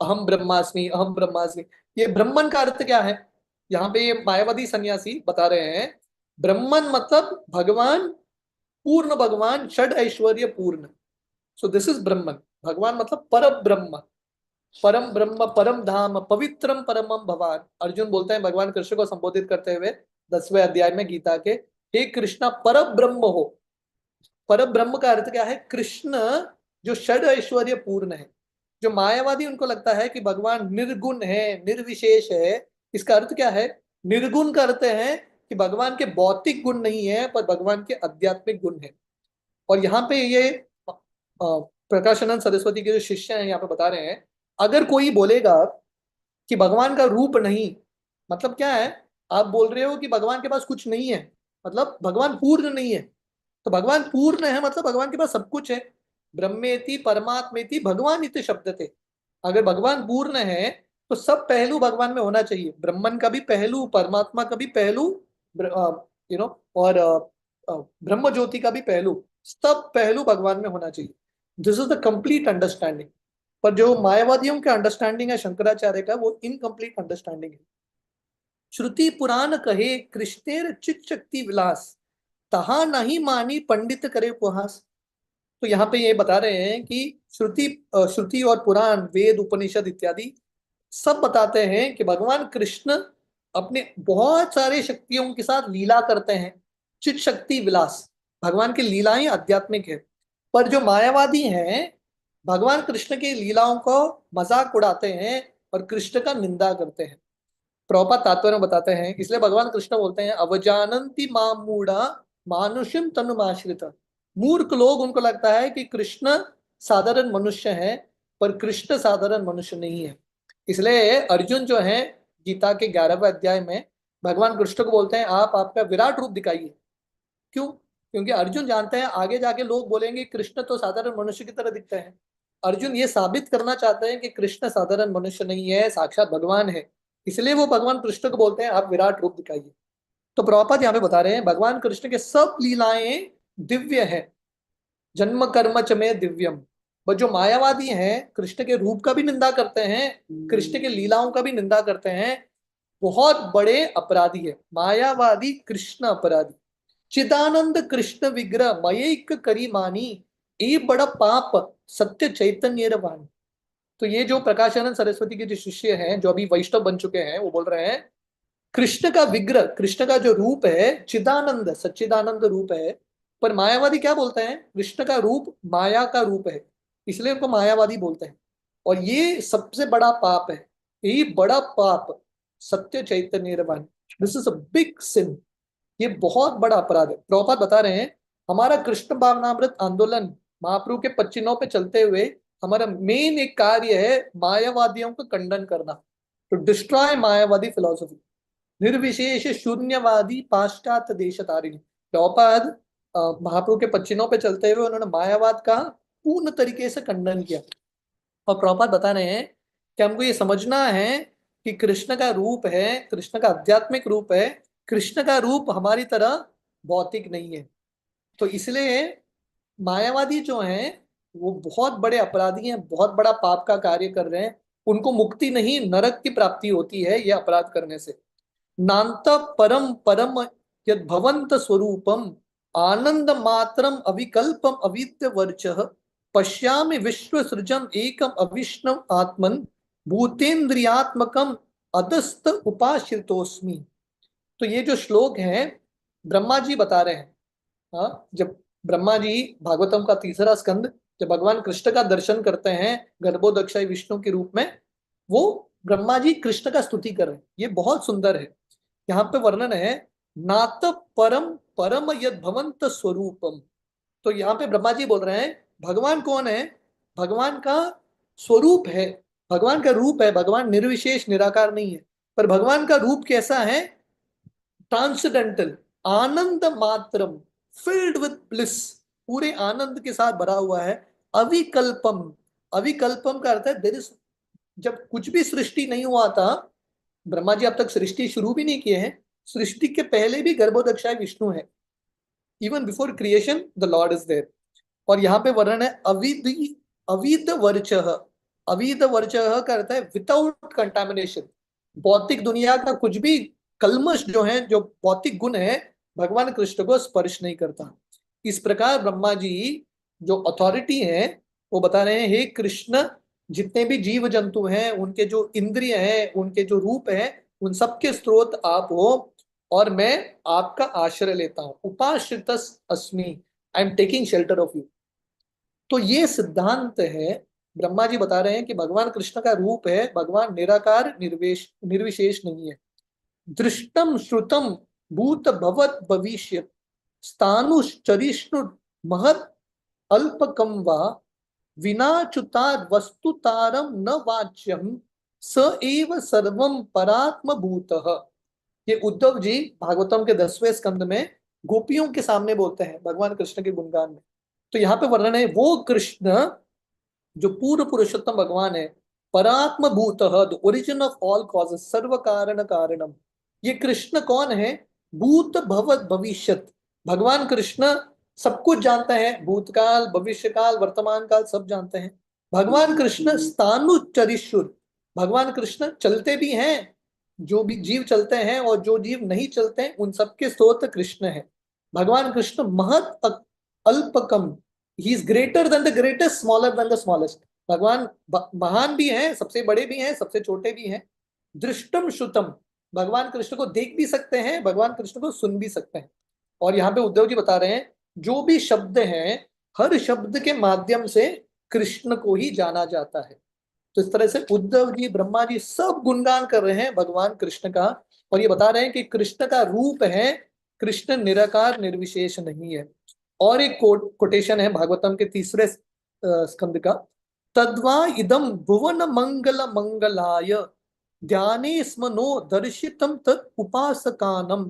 अहम ब्रह्मास्मि अहम ब्रह्मास्मि। ये ब्रह्मन का अर्थ क्या है? यहाँ पे ये मायावादी सन्यासी बता रहे हैं, ब्रह्मन मतलब भगवान, पूर्ण भगवान, षड ऐश्वर्य पूर्ण। सो दिस इज ब्रह्मन। भगवान मतलब पर ब्रह्म, परम ब्रह्म, परम धाम, पवित्रम परमम भवान। अर्जुन बोलते हैं भगवान कृष्ण को संबोधित करते हुए 10वें अध्याय में गीता के, हे कृष्णा पर ब्रह्म हो। पर ब्रह्म का अर्थ क्या है? कृष्ण जो षड ऐश्वर्य पूर्ण है। जो मायावादी उनको लगता है कि भगवान निर्गुण है, निर्विशेष है, इसका अर्थ क्या है? निर्गुण का अर्थ है कि भगवान के भौतिक गुण नहीं है, पर भगवान के आध्यात्मिक गुण है। और यहाँ पे ये प्रकाशानंद सरस्वती के जो शिष्य हैं यहाँ पे बता रहे हैं, अगर कोई बोलेगा कि भगवान का रूप नहीं, मतलब क्या है? आप बोल रहे हो कि भगवान के पास कुछ नहीं है, मतलब भगवान पूर्ण नहीं है। तो भगवान पूर्ण है मतलब भगवान के पास सब कुछ है। ब्रह्मेति परमात्मेति भगवान इति शब्द थे। अगर भगवान पूर्ण है तो सब पहलू भगवान में होना चाहिए। ब्रह्मन का भी पहलू, परमात्मा का भी पहलू, और ब्रह्म ज्योति का भी पहलू, सब पहलू भगवान में होना चाहिए। This is the complete understanding. पर जो मायावादियों का अंडरस्टैंडिंग है शंकराचार्य का, वो इनकम्प्लीट अंडरस्टैंडिंग है। श्रुति पुराण कहे कृष्णेर चित शक्ति विलास तहा नहीं मानी पंडित करे उपहास। तो यहाँ पे ये बता रहे हैं कि श्रुति और पुराण, वेद, उपनिषद इत्यादि सब बताते हैं कि भगवान कृष्ण अपने बहुत सारे शक्तियों के साथ लीला करते हैं। चित शक्ति विलास, भगवान की लीलाएं आध्यात्मिक है। पर जो मायावादी हैं, भगवान कृष्ण की लीलाओं को मजाक उड़ाते हैं और कृष्ण का निंदा करते हैं। प्रभुपाद तात्पर्य में बताते हैं, इसलिए भगवान कृष्ण बोलते हैं अवजानंति माम मूढ़ा मानुषम तनुमाश्रित। मूर्ख लोग, उनको लगता है कि कृष्ण साधारण मनुष्य है, पर कृष्ण साधारण मनुष्य नहीं है। इसलिए अर्जुन जो है गीता के 11वें अध्याय में भगवान कृष्ण को बोलते हैं आप आपका विराट रूप दिखाइए। क्यों? क्योंकि अर्जुन जानते हैं आगे जाके लोग बोलेंगे कृष्ण तो साधारण मनुष्य की तरह दिखते हैं। अर्जुन ये साबित करना चाहते हैं कि कृष्ण साधारण मनुष्य नहीं है, साक्षात भगवान है। इसलिए वो भगवान कृष्ण को बोलते हैं आप विराट रूप दिखाइए। तो प्रभुपाद यहाँ पे बता रहे हैं भगवान कृष्ण के सब लीलाएं दिव्य है। जन्म कर्म च में दिव्यम। पर जो मायावादी हैं कृष्ण के रूप का भी निंदा करते हैं, कृष्ण के लीलाओं का भी निंदा करते हैं, बहुत बड़े अपराधी है मायावादी कृष्ण अपराधी। चिदानंद कृष्ण विग्रह मयिक करी मानी, ये बड़ा पाप सत्य चैतन्य वाणी। तो ये जो प्रकाशानंद सरस्वती के जो शिष्य हैं जो अभी वैष्णव बन चुके हैं वो बोल रहे हैं कृष्ण का विग्रह, कृष्ण का जो रूप है चिदानंद सच्चिदानंद रूप है। पर मायावादी क्या बोलते हैं कृष्ण का रूप माया का रूप है, इसलिए उनको मायावादी बोलते हैं। और ये सबसे बड़ा पाप है, यही बड़ा पाप सत्य चैतन्य वाणी। दिस इज अ बिग सिन। ये बहुत बड़ा अपराध है। प्रभुपाद बता रहे हैं हमारा कृष्ण भावनामृत आंदोलन महाप्रभु के पच्चीनों पे चलते हुए हमारा मेन एक कार्य है मायावादियों का खंडन करना, तो डिस्ट्रॉय मायावादी फिलोसफी। निर्विशेष शून्यवादी पाश्चात्य देश तारिणी। प्रभुपाद महाप्रभु के पच्चीनों पे चलते हुए उन्होंने मायावाद का पूर्ण तरीके से खंडन किया। और प्रभुपाद बता रहे हैं कि हमको ये समझना है कि कृष्ण का रूप है, कृष्ण का आध्यात्मिक रूप है, कृष्ण का रूप हमारी तरह भौतिक नहीं है। तो इसलिए मायावादी जो हैं वो बहुत बड़े अपराधी हैं, बहुत बड़ा पाप का कार्य कर रहे हैं। उनको मुक्ति नहीं नरक की प्राप्ति होती है ये अपराध करने से। नान्त परम परम यद भवंत स्वरूपम आनंद मात्रम अविकल्पम अविद्य वर्चः पश्यामि विश्व सृजम एकम अविष्णव आत्मन भूतेन्द्रियात्मकम अदस्त उपाश्रितोस्मि। तो ये जो श्लोक है ब्रह्मा जी बता रहे हैं। हाँ, जब ब्रह्मा जी भागवतम का तीसरा स्कंद जब भगवान कृष्ण का दर्शन करते हैं गर्भोदक्षाई विष्णु के रूप में, वो ब्रह्मा जी कृष्ण का स्तुति कर रहे हैं। ये बहुत सुंदर है। यहाँ पे वर्णन है नात परम परम यद भवंत स्वरूपम। तो यहाँ पे ब्रह्मा जी बोल रहे हैं भगवान कौन है? भगवान का स्वरूप है, भगवान का रूप है। भगवान निर्विशेष निराकार नहीं है, पर भगवान का रूप कैसा है? ट्रांसडेंटल, आनंद मात्रम, फिल्ड विद ब्लिस, पूरे आनंद के साथ भरा हुआ है। अविकल्पम, अविकल्पम का अर्थ है देयर इज, जब कुछ भी सृष्टि नहीं हुआ था, ब्रह्मा जी अब तक सृष्टि शुरू भी नहीं किए हैं, सृष्टि के पहले भी गर्भोदक्षाय विष्णु है। Even before creation the lord is there. और यहाँ पे वर्णन है अविद, अविद वर्चः। अविद वर्चः का अर्थ है विदाउट कंटामिनेशन। भौतिक दुनिया का कुछ भी कल्मश जो है, जो भौतिक गुण है, भगवान कृष्ण को स्पर्श नहीं करता। इस प्रकार ब्रह्मा जी जो अथॉरिटी है वो बता रहे हैं हे कृष्ण, जितने भी जीव जंतु हैं उनके जो इंद्रिय हैं उनके जो रूप हैं उन सबके स्रोत आप हो, और मैं आपका आश्रय लेता हूं। उपाश्रित अस्मि, I am taking shelter of you. तो ये सिद्धांत है। ब्रह्मा जी बता रहे हैं कि भगवान कृष्ण का रूप है, भगवान निराकार निर्विशेष नहीं है। दृष्टम श्रुतम भूत भवत भविष्य स्थानुश्चरिष्णु महत अल्पकम वा विनाच्युताद वस्तुतारम न वाच्यम स एव सर्वम परात्म भूतः। ये उद्धव जी भागवतम के 10वें स्कंद में गोपियों के सामने बोलते हैं भगवान कृष्ण के गुणगान में। तो यहाँ पे वर्णन है वो कृष्ण जो पूर्व पुरुषोत्तम भगवान है, परात्म भूत, the origin of all causes, सर्व कारण कारणम। ये कृष्ण कौन है? भूत भवत भविष्यत। भगवान कृष्ण सब कुछ जानते हैं, भूतकाल भविष्य काल वर्तमान काल सब जानते हैं। भगवान कृष्ण स्थानुचरिष्युर, भगवान कृष्ण चलते भी हैं, जो भी जीव चलते हैं और जो जीव नहीं चलते हैं उन सबके स्रोत कृष्ण है। भगवान कृष्ण महत अल्पकम, he is greater than the greatest, smaller than the smallest. भगवान महान भी हैं, सबसे बड़े भी हैं, सबसे छोटे भी हैं। दृष्टम श्रुतम, भगवान कृष्ण को देख भी सकते हैं, भगवान कृष्ण को सुन भी सकते हैं। और यहाँ पे उद्धव जी बता रहे हैं जो भी शब्द हैं हर शब्द के माध्यम से कृष्ण को ही जाना जाता है। तो इस तरह से उद्धव जी ब्रह्मा जी सब गुणगान कर रहे हैं भगवान कृष्ण का, और ये बता रहे हैं कि कृष्ण का रूप है, कृष्ण निराकार निर्विशेष नहीं है। और एक कोटेशन है भागवतम के तीसरे स्कंद का, तद्वा इदम भुवन मंगल मंगलाय ध्याने स्मनो दर्शितम तत् उपासकानम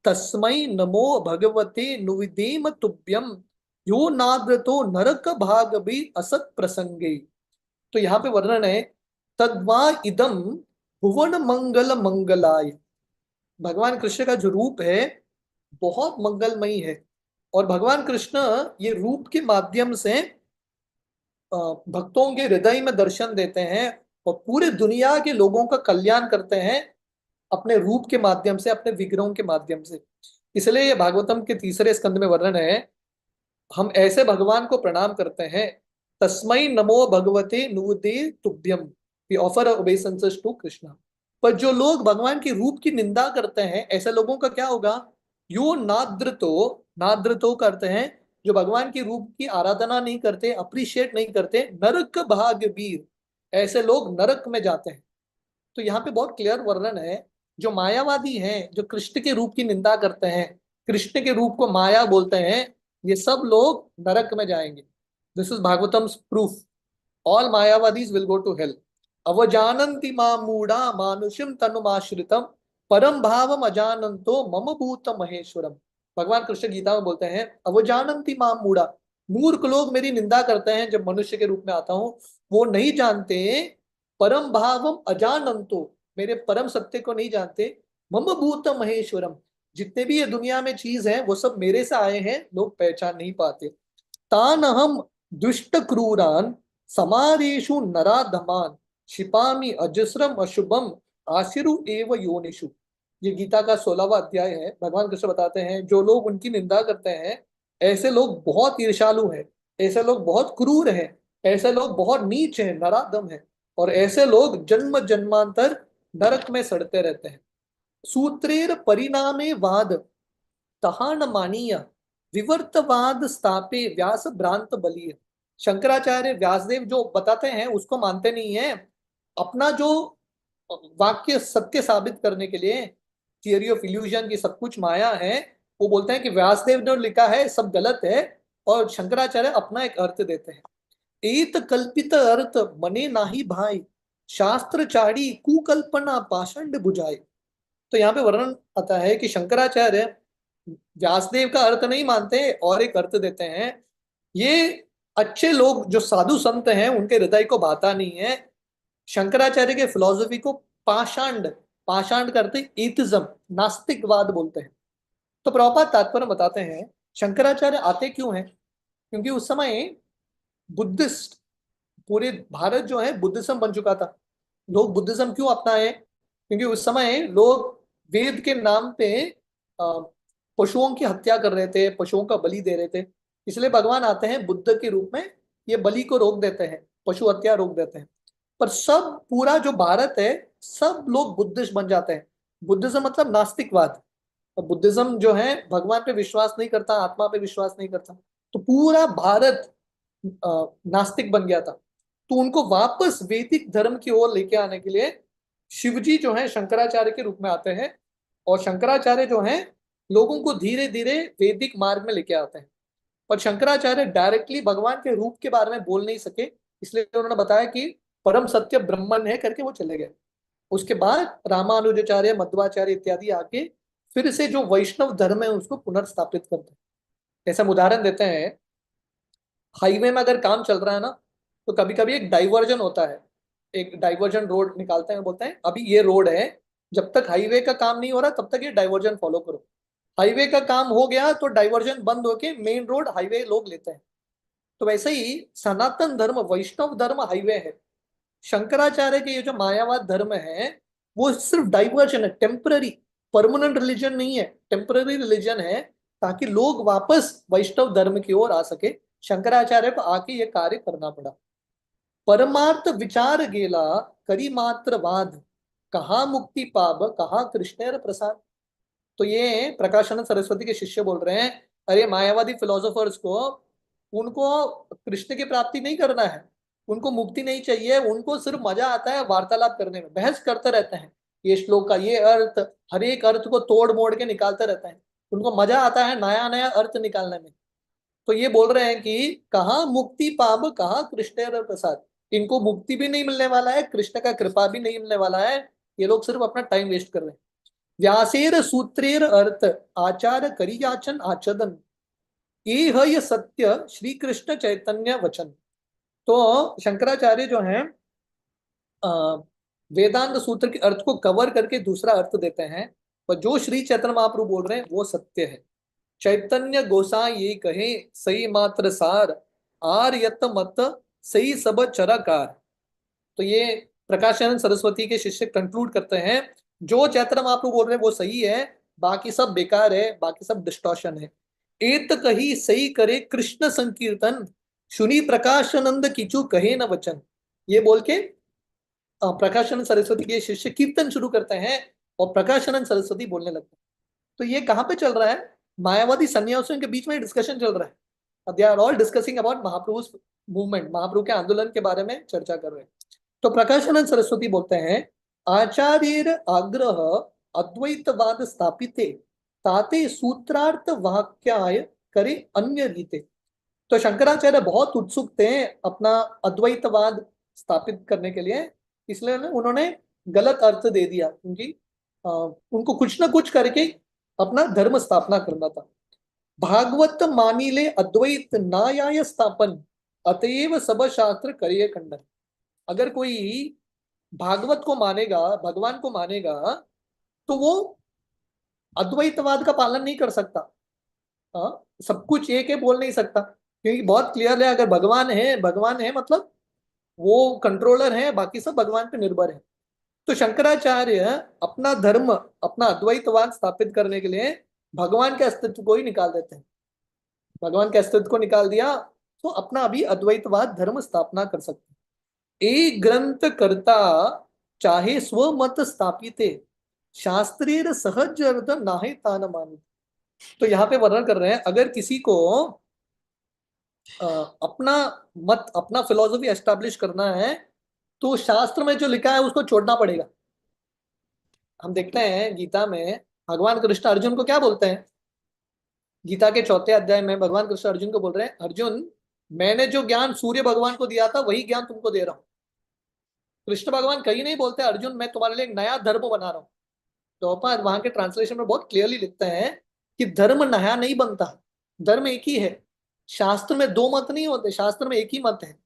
तस्मै नमो भगवते नुविदेम तुभ्यम यो नाद्रतो नरक भाग भी असत प्रसंगे। तो यहाँ पे वर्णन है, तद्वा इदम भुवन मंगल मंगलाय। भगवान कृष्ण का जो रूप है बहुत मंगलमयी है। और भगवान कृष्ण ये रूप के माध्यम से भक्तों के हृदय में दर्शन देते हैं और पूरे दुनिया के लोगों का कल्याण करते हैं अपने रूप के माध्यम से, अपने विग्रहों के माध्यम से। इसलिए ये भागवतम के तीसरे स्कंद में वर्णन है, हम ऐसे भगवान को प्रणाम करते हैं। तस्मै नमो भगवते नुदे तुभ्यम, we offer obeisances to Krishna. पर जो लोग भगवान के रूप की निंदा करते हैं, ऐसे लोगों का क्या होगा? यो नाद्रतो, नाद्रतो करते हैं जो भगवान के रूप की आराधना नहीं करते, अप्रिशिएट नहीं करते, नरक भाग वीर, ऐसे लोग नरक में जाते हैं। तो यहाँ पे बहुत क्लियर वर्णन है, जो मायावादी हैं, जो कृष्ण के रूप की निंदा करते हैं, कृष्ण के रूप को माया बोलते हैं, ये सब लोग नरक में जाएंगे। This is Bhagavatam proof. All Mayavadis will go to hell. अवजानन्ति मां मूढ़ा मानुषिम तनुमाश्रितम परम भावम अजानन्तो मम भूत महेश्वरम। भगवान कृष्ण गीता में बोलते हैं, अवजानन्ति मां मूढ़ा, मूर्ख लोग मेरी निंदा करते हैं जब मनुष्य के रूप में आता हूं। वो नहीं जानते परम भावम अजानन्तो, मेरे परम सत्य को नहीं जानते। मम भूत महेश्वरम, जितने भी ये दुनिया में चीज है वो सब मेरे से आए हैं, लोग पहचान नहीं पाते। तान हम दुष्ट क्रूरान समारेशु नराधमान क्षिपामि अजस्रम अशुभम आशिरु एव योनिषु। ये गीता का 16वां अध्याय है। भगवान कृष्ण बताते हैं, जो लोग उनकी निंदा करते हैं, ऐसे लोग बहुत ईर्ष्यालु हैं, ऐसे लोग बहुत क्रूर हैं, ऐसे लोग बहुत नीच हैं, नराधम हैं, और ऐसे लोग जन्म जन्मांतर नरक में सड़ते रहते हैं। सूत्रेर परिणामे वाद तहान मानीय विवर्तवाद स्थापे व्यास भ्रांत बलिय। शंकराचार्य व्यासदेव जो बताते हैं उसको मानते नहीं है। अपना जो वाक्य सत्य साबित करने के लिए, थियरी ऑफ इल्यूजन की सब कुछ माया है, वो बोलते हैं कि व्यासदेव ने लिखा है सब गलत है, और शंकराचार्य अपना एक अर्थ देते हैं। एत कल्पित अर्थ मने नाही भाई, शास्त्र चाड़ी कुकल्पना पाषंड बुझाए। तो यहाँ पे वर्णन आता है कि शंकराचार्य व्यासदेव का अर्थ नहीं मानते और एक अर्थ देते हैं। ये अच्छे लोग जो साधु संत हैं उनके हृदय को भाता नहीं है। शंकराचार्य के फिलॉसफी को पाषांड, पाषांड करते एथिज्म, नास्तिकवाद बोलते हैं। तो प्रभुपाद तात्पर्य बताते हैं, शंकराचार्य आते क्यों हैं? क्योंकि उस समय बुद्धिस्ट, पूरे भारत जो है बुद्धिज्म बन चुका था। लोग बुद्धिज्म क्यों अपनाए? क्योंकि उस समय लोग वेद के नाम पे पशुओं की हत्या कर रहे थे, पशुओं का बलि दे रहे थे। इसलिए भगवान आते हैं बुद्ध के रूप में, ये बलि को रोक देते हैं, पशु हत्या रोक देते हैं। पर सब पूरा जो भारत है, सब लोग बुद्धिस्ट बन जाते हैं। बुद्धिज्म मतलब नास्तिकवाद। और बुद्धिज्म जो है भगवान पे विश्वास नहीं करता, आत्मा पे विश्वास नहीं करता। तो पूरा भारत नास्तिक बन गया था। तो उनको वापस वैदिक धर्म की ओर लेके आने के लिए शिवजी जो है शंकराचार्य के रूप में आते हैं, और शंकराचार्य जो हैं लोगों को धीरे धीरे वैदिक मार्ग में लेके आते हैं। पर शंकराचार्य डायरेक्टली भगवान के रूप के बारे में बोल नहीं सके, इसलिए उन्होंने बताया कि परम सत्य ब्रह्मन है करके वो चले गए। उसके बाद रामानुजाचार्य, मध्वाचार्य इत्यादि आके फिर से जो वैष्णव धर्म है उसको पुनर्स्थापित करते हैं। जैसे हम उदाहरण देते हैं, हाईवे में अगर काम चल रहा है ना, तो कभी कभी एक डाइवर्जन होता है, एक डाइवर्जन रोड निकालते हैं, बोलते हैं अभी ये रोड है, जब तक हाईवे का काम नहीं हो रहा तब तक ये डाइवर्जन फॉलो करो। हाईवे का काम हो गया तो डाइवर्जन बंद होके मेन रोड हाईवे लोग लेते हैं। तो वैसे ही सनातन धर्म, वैष्णव धर्म हाईवे है। शंकराचार्य के ये जो मायावाद धर्म है वो सिर्फ डाइवर्जन है, टेम्पररी। परमानेंट रिलीजन नहीं है, टेम्पररी रिलीजन है, ताकि लोग वापस वैष्णव धर्म की ओर आ सके। शंकराचार्य को आके ये कार्य करना पड़ा। परमार्थ विचार गेला करी मात्र वाद, कहा मुक्ति पाब कहा कृष्णेर प्रसाद। तो ये प्रकाशानंद सरस्वती के शिष्य बोल रहे हैं, अरे मायावादी फिलोसोफर्स को, उनको कृष्ण की प्राप्ति नहीं करना है, उनको मुक्ति नहीं चाहिए, उनको सिर्फ मजा आता है वार्तालाप करने में, बहस करते रहते हैं, ये श्लोक का ये अर्थ, हर एक अर्थ को तोड़ मोड़ के निकालते रहते हैं, उनको मजा आता है नया नया अर्थ निकालने में। तो ये बोल रहे हैं कि कहाँ मुक्ति पाब कहाँ कृष्ण प्रसाद, इनको मुक्ति भी नहीं मिलने वाला है, कृष्ण का कृपा भी नहीं मिलने वाला है, ये लोग सिर्फ अपना टाइम वेस्ट कर रहे हैं। व्यासेर सूत्रेर अर्थ आचार करियाचन आचदन ये सत्य श्री कृष्ण चैतन्य वचन। तो शंकराचार्य जो हैं वेदांत सूत्र के अर्थ को कवर करके दूसरा अर्थ देते हैं, पर जो श्री चैतन्य महाप्रभु बोल रहे हैं वो सत्य है। चैतन्य गोसाई ये कहे सही मात्र सार आर्यत मत सही सब चराकार। तो ये प्रकाशानंद सरस्वती के शिष्य कंक्लूड करते हैं जो चैतन्य महाप्रभु बोल रहे हैं वो सही है, बाकी सब बेकार है, बाकी सब डिस्टॉर्शन है। एत कही सही करे कृष्ण संकीर्तन सुनी प्रकाशानंद किचु कहे न वचन। ये बोल के प्रकाशानंद सरस्वती के शिष्य कीर्तन शुरू करते हैं और प्रकाशानंद सरस्वती बोलने लगते हैं। तो ये कहाँ पे चल रहा है? मायावादी सन्यासियों के बीच में डिस्कशन चल रहा है। They are all discussing about Mahaprabhu movement, Mahaprabhu के आंदोलन के बारे में चर्चा कर रहे हैं। तो प्रकाशानंद सरस्वती बोलते हैं आचार्यर आग्रह अद्वैतवाद स्थापिते ताते सूत्रार्थ वाक्याय करे अन्य रीते। तो शंकराचार्य बहुत उत्सुक थे अपना अद्वैतवाद स्थापित करने के लिए, इसलिए उन्होंने गलत अर्थ दे दिया, क्योंकि उनको कुछ ना कुछ करके अपना धर्म स्थापना करना था। भागवत मानिले अद्वैत नायाय स्थापन अतएव सब शास्त्र करिए खंडन। अगर कोई भागवत को मानेगा, भगवान को मानेगा, तो वो अद्वैतवाद का पालन नहीं कर सकता। सब कुछ एक है बोल नहीं सकता, क्योंकि बहुत क्लियर है अगर भगवान है, भगवान है मतलब वो कंट्रोलर है, बाकी सब भगवान पे निर्भर है। तो शंकराचार्य अपना धर्म, अपना अद्वैतवाद स्थापित करने के लिए भगवान के अस्तित्व को ही निकाल देते हैं। भगवान के अस्तित्व को निकाल दिया तो अपना अभी अद्वैतवाद धर्म स्थापना कर सकते हैं। एक ग्रंथ करता चाहे स्वमत स्थापिते शास्त्रेर सहज अर्थ नाहे तान मानित। तो यहाँ पे वर्णन कर रहे हैं अगर किसी को अपना मत, अपना फिलॉसफी एस्टैब्लिश करना है तो शास्त्र में जो लिखा है उसको छोड़ना पड़ेगा। हम देखते हैं गीता में भगवान कृष्ण अर्जुन को क्या बोलते हैं? गीता के 4 अध्याय में भगवान कृष्ण अर्जुन को बोल रहे हैं, अर्जुन मैंने जो ज्ञान सूर्य भगवान को दिया था वही ज्ञान तुमको दे रहा हूं। कृष्ण भगवान कहीं नहीं बोलते अर्जुन मैं तुम्हारे लिए एक नया धर्म बना रहा हूं। तो वहां के ट्रांसलेशन में बहुत क्लियरली लिखते हैं कि धर्म नया नहीं बनता, धर्म एक ही है। शास्त्र में दो मत नहीं होते, शास्त्र में एक ही मत है।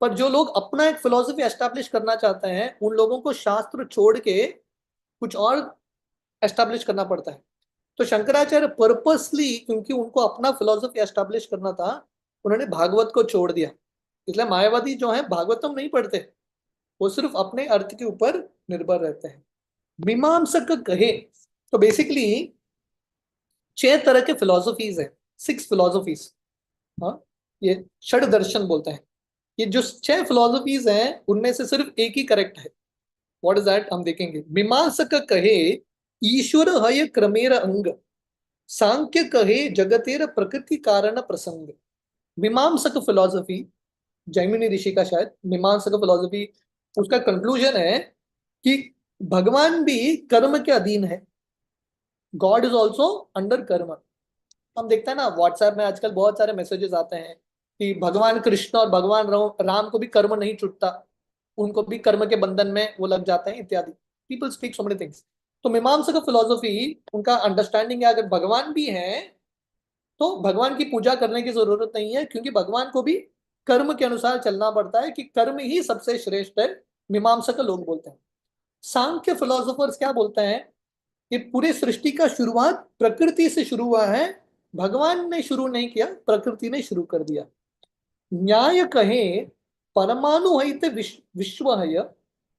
पर जो लोग अपना एक फिलोसफी एस्टैब्लिश करना चाहते हैं उन लोगों को शास्त्र छोड़ के कुछ और एस्टैब्लिश करना पड़ता है। तो शंकराचार्य पर्पसली, क्योंकि उनको अपना फिलोसफी एस्टैब्लिश करना था, उन्होंने भागवत को छोड़ दिया। इसलिए मायावादी जो है भागवतम नहीं पढ़ते, वो सिर्फ अपने अर्थ के ऊपर निर्भर रहते हैं। मीमांसक कहे तो बेसिकली 6 तरह के फिलोसफीज है, 6 फिलोसफीज। हाँ, ये षड दर्शन बोलते हैं। ये जो 6 फिलोसफीज हैं उनमें से सिर्फ एक ही करेक्ट है। What is that? हम देखेंगे। मीमांसक कहे ईश्वर हय क्रमेर अंग सांख्य कहे जगतेर प्रकृति कारण प्रसंग। मीमांसक फिलोसफी जैमिनी ऋषि का शायद मीमांसक फिलोसफी, उसका कंक्लूजन है कि भगवान भी कर्म के अधीन है। गॉड इज ऑल्सो अंडर कर्म। हम देखते हैं ना व्हाट्सएप में आजकल बहुत सारे मैसेजेस आते हैं कि भगवान कृष्ण और भगवान राम को भी कर्म नहीं छूटता, उनको भी कर्म के बंधन में वो लग जाते हैं इत्यादि। People speak so many things. तो मीमांसक फिलोसफी उनका अंडरस्टैंडिंग है अगर भगवान भी है तो भगवान की पूजा करने की जरूरत नहीं है, क्योंकि भगवान को भी कर्म के अनुसार चलना पड़ता है, कि कर्म ही सबसे श्रेष्ठ है। मीमांसक लोग बोलते हैं। सांख्य फिलोसोफर्स क्या बोलते हैं कि पूरे सृष्टि का शुरुआत प्रकृति से शुरू हुआ है, भगवान ने शुरू नहीं किया, प्रकृति ने शुरू कर दिया। न्याय कहे परमाणु हित विश्व है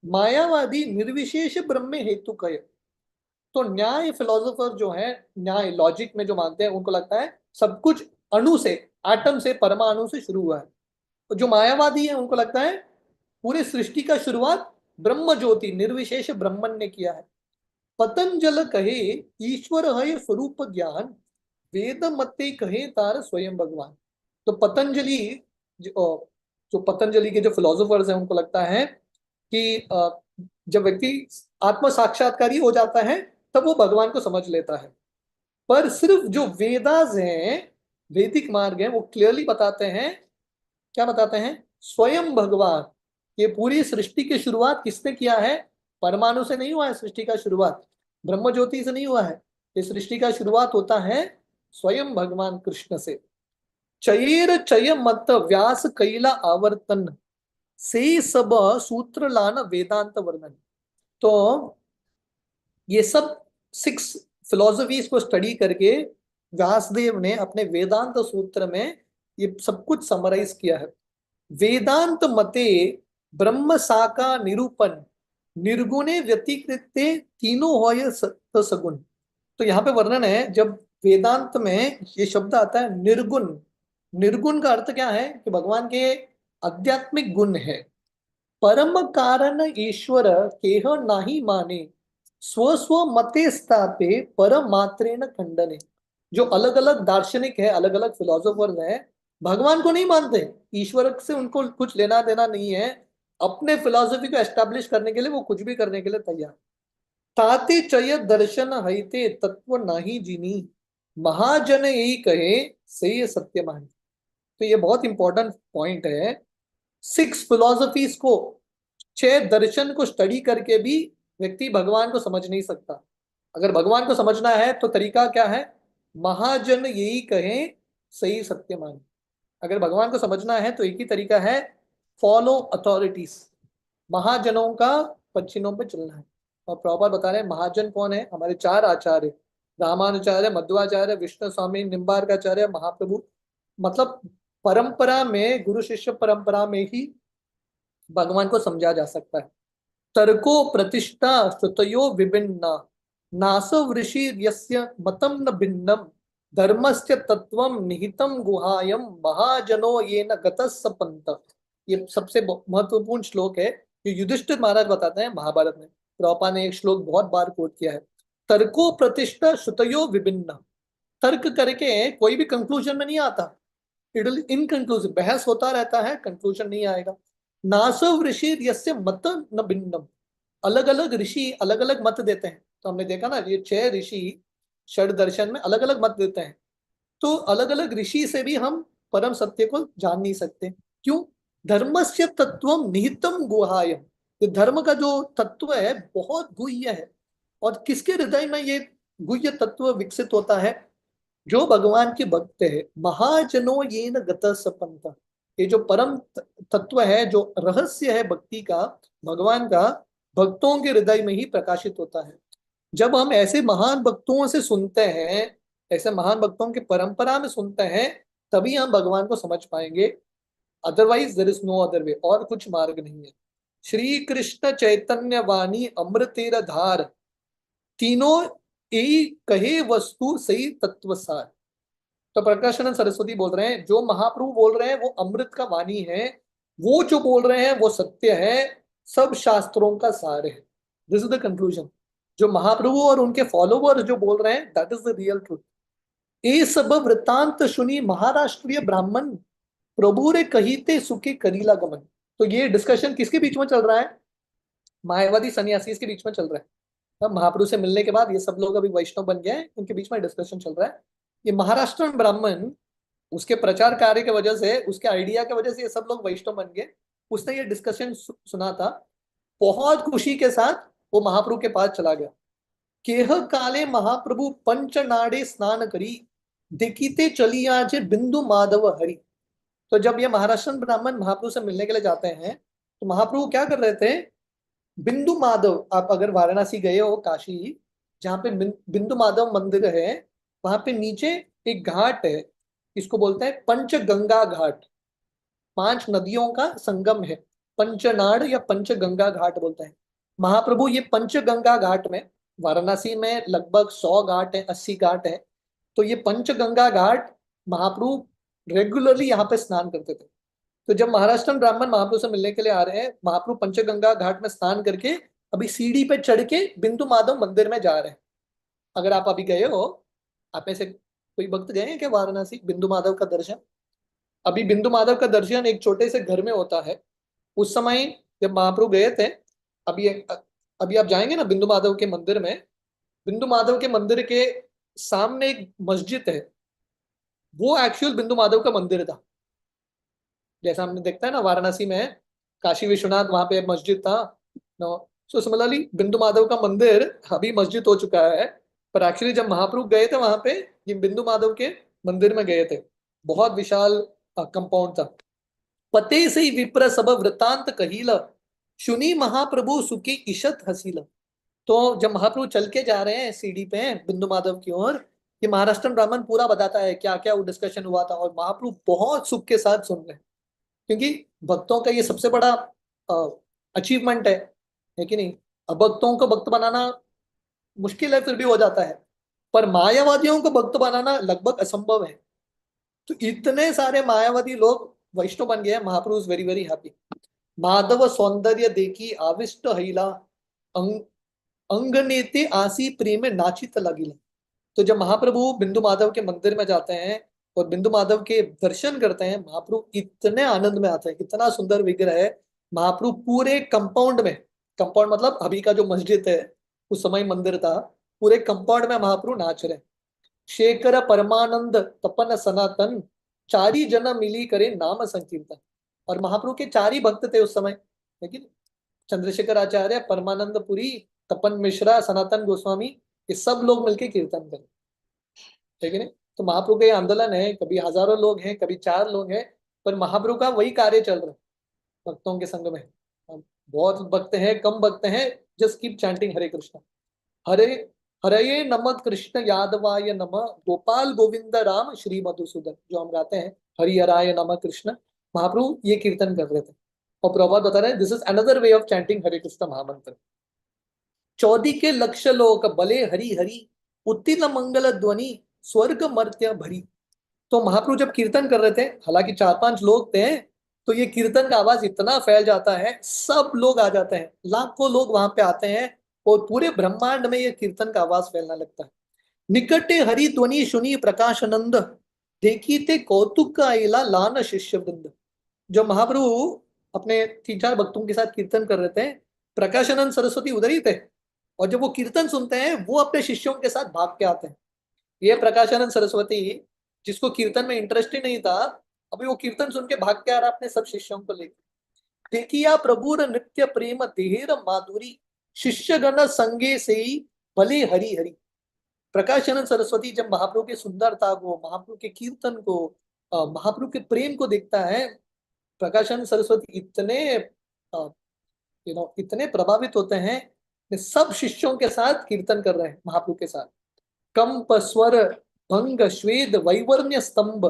मायावादी निर्विशेष ब्रह्म हेतु कहे। तो न्याय फिलोसोफर जो है, न्याय लॉजिक में जो मानते हैं, उनको लगता है सब कुछ अणु से, एटम से, परमाणु से शुरू हुआ है। तो जो मायावादी है उनको लगता है पूरे सृष्टि का शुरुआत ब्रह्म ज्योति निर्विशेष ब्रह्मन ने किया है। पतंजल कहे ईश्वर है स्वरूप ज्ञान वेद मते कहे तार स्वयं भगवान। तो पतंजलि जो पतंजलि के जो फिलोसोफर्स हैं उनको लगता है कि जब व्यक्ति आत्म साक्षात्कारी हो जाता है तब वो भगवान को समझ लेता है। पर सिर्फ जो वेदास हैं, वैदिक मार्ग है, वो क्लियरली बताते हैं, क्या बताते हैं? स्वयं भगवान। ये पूरी सृष्टि की शुरुआत किसने किया है? परमाणु से नहीं हुआ है सृष्टि का शुरुआत, ब्रह्म ज्योति से नहीं हुआ है। इस सृष्टि का शुरुआत होता है स्वयं भगवान कृष्ण से। चयेर चय मत व्यास कैला आवर्तन, से सब सूत्र लान वेदांत वर्णन। तो ये सब 6 फिलोसफीज को स्टडी करके व्यासदेव ने अपने वेदांत सूत्र में ये सब कुछ समराइज किया है। वेदांत मते ब्रह्म साका निरूपण, निर्गुणे व्यतिकृते तीनों होय सगुण। तो यहाँ पे वर्णन है, जब वेदांत में ये शब्द आता है निर्गुण, निर्गुण का अर्थ क्या है कि भगवान के आध्यात्मिक गुण है। परम कारण ईश्वर केह नाही माने, स्व स्व मते स्थापे परमात्रेण खंडने। जो अलग अलग दार्शनिक है, अलग अलग फिलोसोफर हैं, भगवान को नहीं मानते, ईश्वर से उनको कुछ लेना देना नहीं है, अपने फिलोसफी को एस्टेब्लिश करने के लिए वो कुछ भी करने के लिए तैयार। ताते चय दर्शन हईते तत्व नाही जिनी, महाजन यही कहे से सत्य मान। तो ये बहुत इंपॉर्टेंट पॉइंट है। 6 फिलोसफीज को, 6 दर्शन को स्टडी करके भी व्यक्ति भगवान को समझ नहीं सकता। अगर भगवान को समझना है तो तरीका क्या है? महाजन यही कहे सही सत्य मान। अगर भगवान को समझना है तो एक ही तरीका है, फॉलो अथॉरिटीज, महाजनों का पच्चीनों पे चलना है। और प्रभुपाद बता रहे हैं महाजन कौन है? हमारे 4 आचार्य, रामानुचार्य, मध्वाचार्य, विष्णु स्वामी, निम्बार्काचार्य, महाप्रभु। मतलब परंपरा में, गुरु शिष्य परंपरा में ही भगवान को समझा जा सकता है। तर्को प्रतिष्ठा श्रुतयो विभिन्ना, नासव ऋषि यस्य मतम न भिन्नम, धर्मस्य तत्वम निहितम गुहायम, महाजनो ये न गतस्स पंथ। ये सबसे महत्वपूर्ण श्लोक है, जो युधिष्ठिर महाराज बताते हैं महाभारत में। प्रभुपाद ने एक श्लोक बहुत बार कोट किया है, तर्को प्रतिष्ठा श्रुतयो विभिन्ना। तर्क करके कोई भी कंक्लूजन में नहीं आता, इट विल इनकंक्लूसिव, बहस होता रहता है, कंक्लूजन नहीं आएगा। नासव ऋषि यस्य मत न भिन्नम, अलग अलग ऋषि अलग अलग मत देते हैं। तो हमने देखा ना, ये 6 ऋषि षड दर्शन में अलग अलग मत देते हैं। तो अलग अलग ऋषि से भी हम परम सत्य को जान नहीं सकते। क्यों? धर्मस्य तत्वम निहितम गुहायम, ये धर्म का जो तत्व है बहुत गुह्य है। और किसके हृदय में ये गुह्य तत्व विकसित होता है? जो भगवान के भक्त है। महाजनो ये न गत सपंता, ये जो परम तत्व है, जो रहस्य है भक्ति का, भगवान का, भक्तों के हृदय में ही प्रकाशित होता है। जब हम ऐसे महान भक्तों से सुनते हैं, ऐसे महान भक्तों की परंपरा में सुनते हैं, तभी हम भगवान को समझ पाएंगे। Otherwise there is no other way, और कुछ मार्ग नहीं है। श्री कृष्ण चैतन्य वाणी अमृतेर धार, तीनों यही कहे वस्तु सही तत्व सार। तो प्रकाशानंद सरस्वती बोल रहे हैं, जो महाप्रभु बोल रहे हैं वो अमृत का वाणी है, वो जो बोल रहे हैं वो सत्य है, सब शास्त्रों का सार है। This is the conclusion. जो महाप्रभु और उनके फॉलोवर जो बोल रहे हैं, that is the real truth. ए सब वृतांत सुनी महाराष्ट्रीय ब्राह्मण, प्रभु रे कहीते सुखे करीला गमन। तो ये डिस्कशन किसके बीच में चल रहा है? मायावादी सन्यासी के बीच में चल रहा है। अब महाप्रभु से मिलने के बाद ये सब लोग अभी वैष्णव बन गए हैं, उनके बीच में डिस्कशन चल रहा है। ये महाराष्ट्र ब्राह्मण, उसके प्रचार कार्य की वजह से, उसके आइडिया की वजह से ये सब लोग वैष्णव बन गए। उसने ये डिस्कशन सुना था, बहुत खुशी के साथ वो महाप्रभु के पास चला गया। केह काले महाप्रभु पंच नाड़े स्नान करी, देखीते चली आज बिंदु माधव हरि। तो जब ये महाराष्ट्र ब्राह्मण महाप्रभु से मिलने के लिए जाते हैं, तो महाप्रभु क्या कर रहे थे? बिंदु माधव, आप अगर वाराणसी गए हो, काशी, जहाँ पे बिंदु माधव मंदिर है, वहां पे नीचे एक घाट है, इसको बोलते हैं पंचगंगा घाट। 5 नदियों का संगम है, पंचनाड़ या पंचगंगा घाट बोलते हैं। महाप्रभु ये पंचगंगा घाट में, वाराणसी में लगभग 100 घाट है, 80 घाट है। तो ये पंचगंगा घाट महाप्रभु रेगुलरली यहाँ पे स्नान करते थे। तो जब महाराष्ट्र ब्राह्मण महाप्रभु से मिलने के लिए आ रहे हैं, महाप्रभु पंचगंगा घाट में स्नान करके अभी सीढ़ी पे चढ़ के बिंदु माधव मंदिर में जा रहे हैं। अगर आप अभी गए हो, आप में से कोई भक्त गए हैं क्या वाराणसी बिंदु माधव का दर्शन? अभी बिंदु माधव का दर्शन एक छोटे से घर में होता है। उस समय जब महाप्रभु गए थे, अभी अभी आप जाएंगे ना बिंदु माधव के मंदिर में, बिंदु माधव के मंदिर के सामने एक मस्जिद है, वो एक्चुअल बिंदु माधव का मंदिर था। जैसा हमने देखता है ना वाराणसी में काशी विश्वनाथ, वहां पे मस्जिद था, सो सिमिलरली बिंदु माधव का मंदिर अभी मस्जिद हो चुका है, पर एक्चुअली जब महाप्रभु गए थे वहां पे, ये बिंदु माधव के मंदिर में गए थे। बहुत विशाल कंपाउंड था। पते से विप्र सब वृतांत कहीला, सुनी महाप्रभु सुखी ईशत हसीला। तो जब महाप्रभु चल के जा रहे हैं सीढ़ी पे बिंदु माधव की ओर, ये महाराष्ट्र ब्राह्मण पूरा बताता है क्या क्या वो डिस्कशन हुआ था, और महाप्रभु बहुत सुख के साथ सुन रहे हैं। क्योंकि भक्तों का ये सबसे बड़ा अचीवमेंट है कि नहीं। अब भक्तों को भक्त बनाना मुश्किल है, फिर भी हो जाता है, पर मायावादियों को भक्त बनाना लगभग असंभव है। तो इतने सारे मायावादी लोग वैष्णव बन गए। Mahaprabhu is very very happy. Madhava सौंदर्य देखी आविष्ट हिला, अंग अंगनेते आसी प्रेम नाचित लगिला। तो जब महाप्रभु बिंदु माधव के मंदिर में जाते हैं और बिंदु माधव के दर्शन करते हैं, महाप्रभु इतने आनंद में आते हैं। इतना सुंदर विग्रह है। महाप्रभु पूरे कंपाउंड में, कंपाउंड मतलब अभी का जो मस्जिद है, उस समय मंदिर था, पूरे कंपाउंड में महाप्रभु नाच रहे। शेखर परमानंद तपन सनातन, चारी जन मिली करे नाम संकीर्तन। और महाप्रभु के चार ही भक्त थे उस समय, लेकिन चंद्रशेखर आचार्य, परमानंद पुरी, तपन मिश्रा, सनातन गोस्वामी, ये सब लोग मिलके कीर्तन करें, ठीक है ना। तो महाप्रभु का ये आंदोलन है, कभी हजारों लोग हैं, कभी चार लोग हैं, पर महाप्रभु का वही कार्य चल रहा है भक्तों के संग में। बहुत भक्त हैं, कम भक्त हैं, just keep chanting Hare Krishna, Hare Hare नम कृष्ण यादवाय नमः, गोपाल गोविंद राम श्री मधुसूदन, जो हम गाते हैं हरि हराय नम कृष्ण। महाप्रभु ये कीर्तन कर रहे थे। और प्रभुपाद बता रहे हैं this is another way of chanting Hare Krishna mahamantra. चौदी के लक्ष्य लोक बले हरि हरि, उत्तीर्ण मंगल ध्वनि स्वर्ग मर्त्य भरी। तो महाप्रभु जब कीर्तन कर रहे थे, हालांकि चार पांच लोग थे, तो ये कीर्तन का आवाज इतना फैल जाता है, सब लोग आ जाते हैं, लाखों लोग वहां पे आते हैं, और पूरे ब्रह्मांड में ये कीर्तन का आवाज फैलने लगता है। निकटे हरि ध्वनि सुनी प्रकाशानंद, देखी ते कौतुक का इला लान शिष्य वृंद। जो महाप्रभु अपने तीन चार भक्तों के साथ कीर्तन कर रहे थे, प्रकाशानंद सरस्वती उधर ही थे, और जब वो कीर्तन सुनते हैं, वो अपने शिष्यों के साथ भाग के आते हैं। ये प्रकाशानंद सरस्वती, जिसको कीर्तन में इंटरेस्ट ही नहीं था, अभी वो कीर्तन सुन के भाग के आ रहा अपने सब शिष्यों को लेकर। देखिया प्रभुर नृत्य प्रेम देहेर माधुरी, शिष्य गण संगे से ही भले हरि हरि। प्रकाशानंद सरस्वती जब महाप्रभु की सुंदरता को, महाप्रभु के कीर्तन को, महाप्रभु के प्रेम को देखता है, प्रकाशानंद सरस्वती इतने इतने प्रभावित होते हैं कि सब शिष्यों के साथ कीर्तन कर रहे हैं महाप्रभु के साथ। कंप स्वर भंग श्वेद वैवर्ण्य स्तंभ,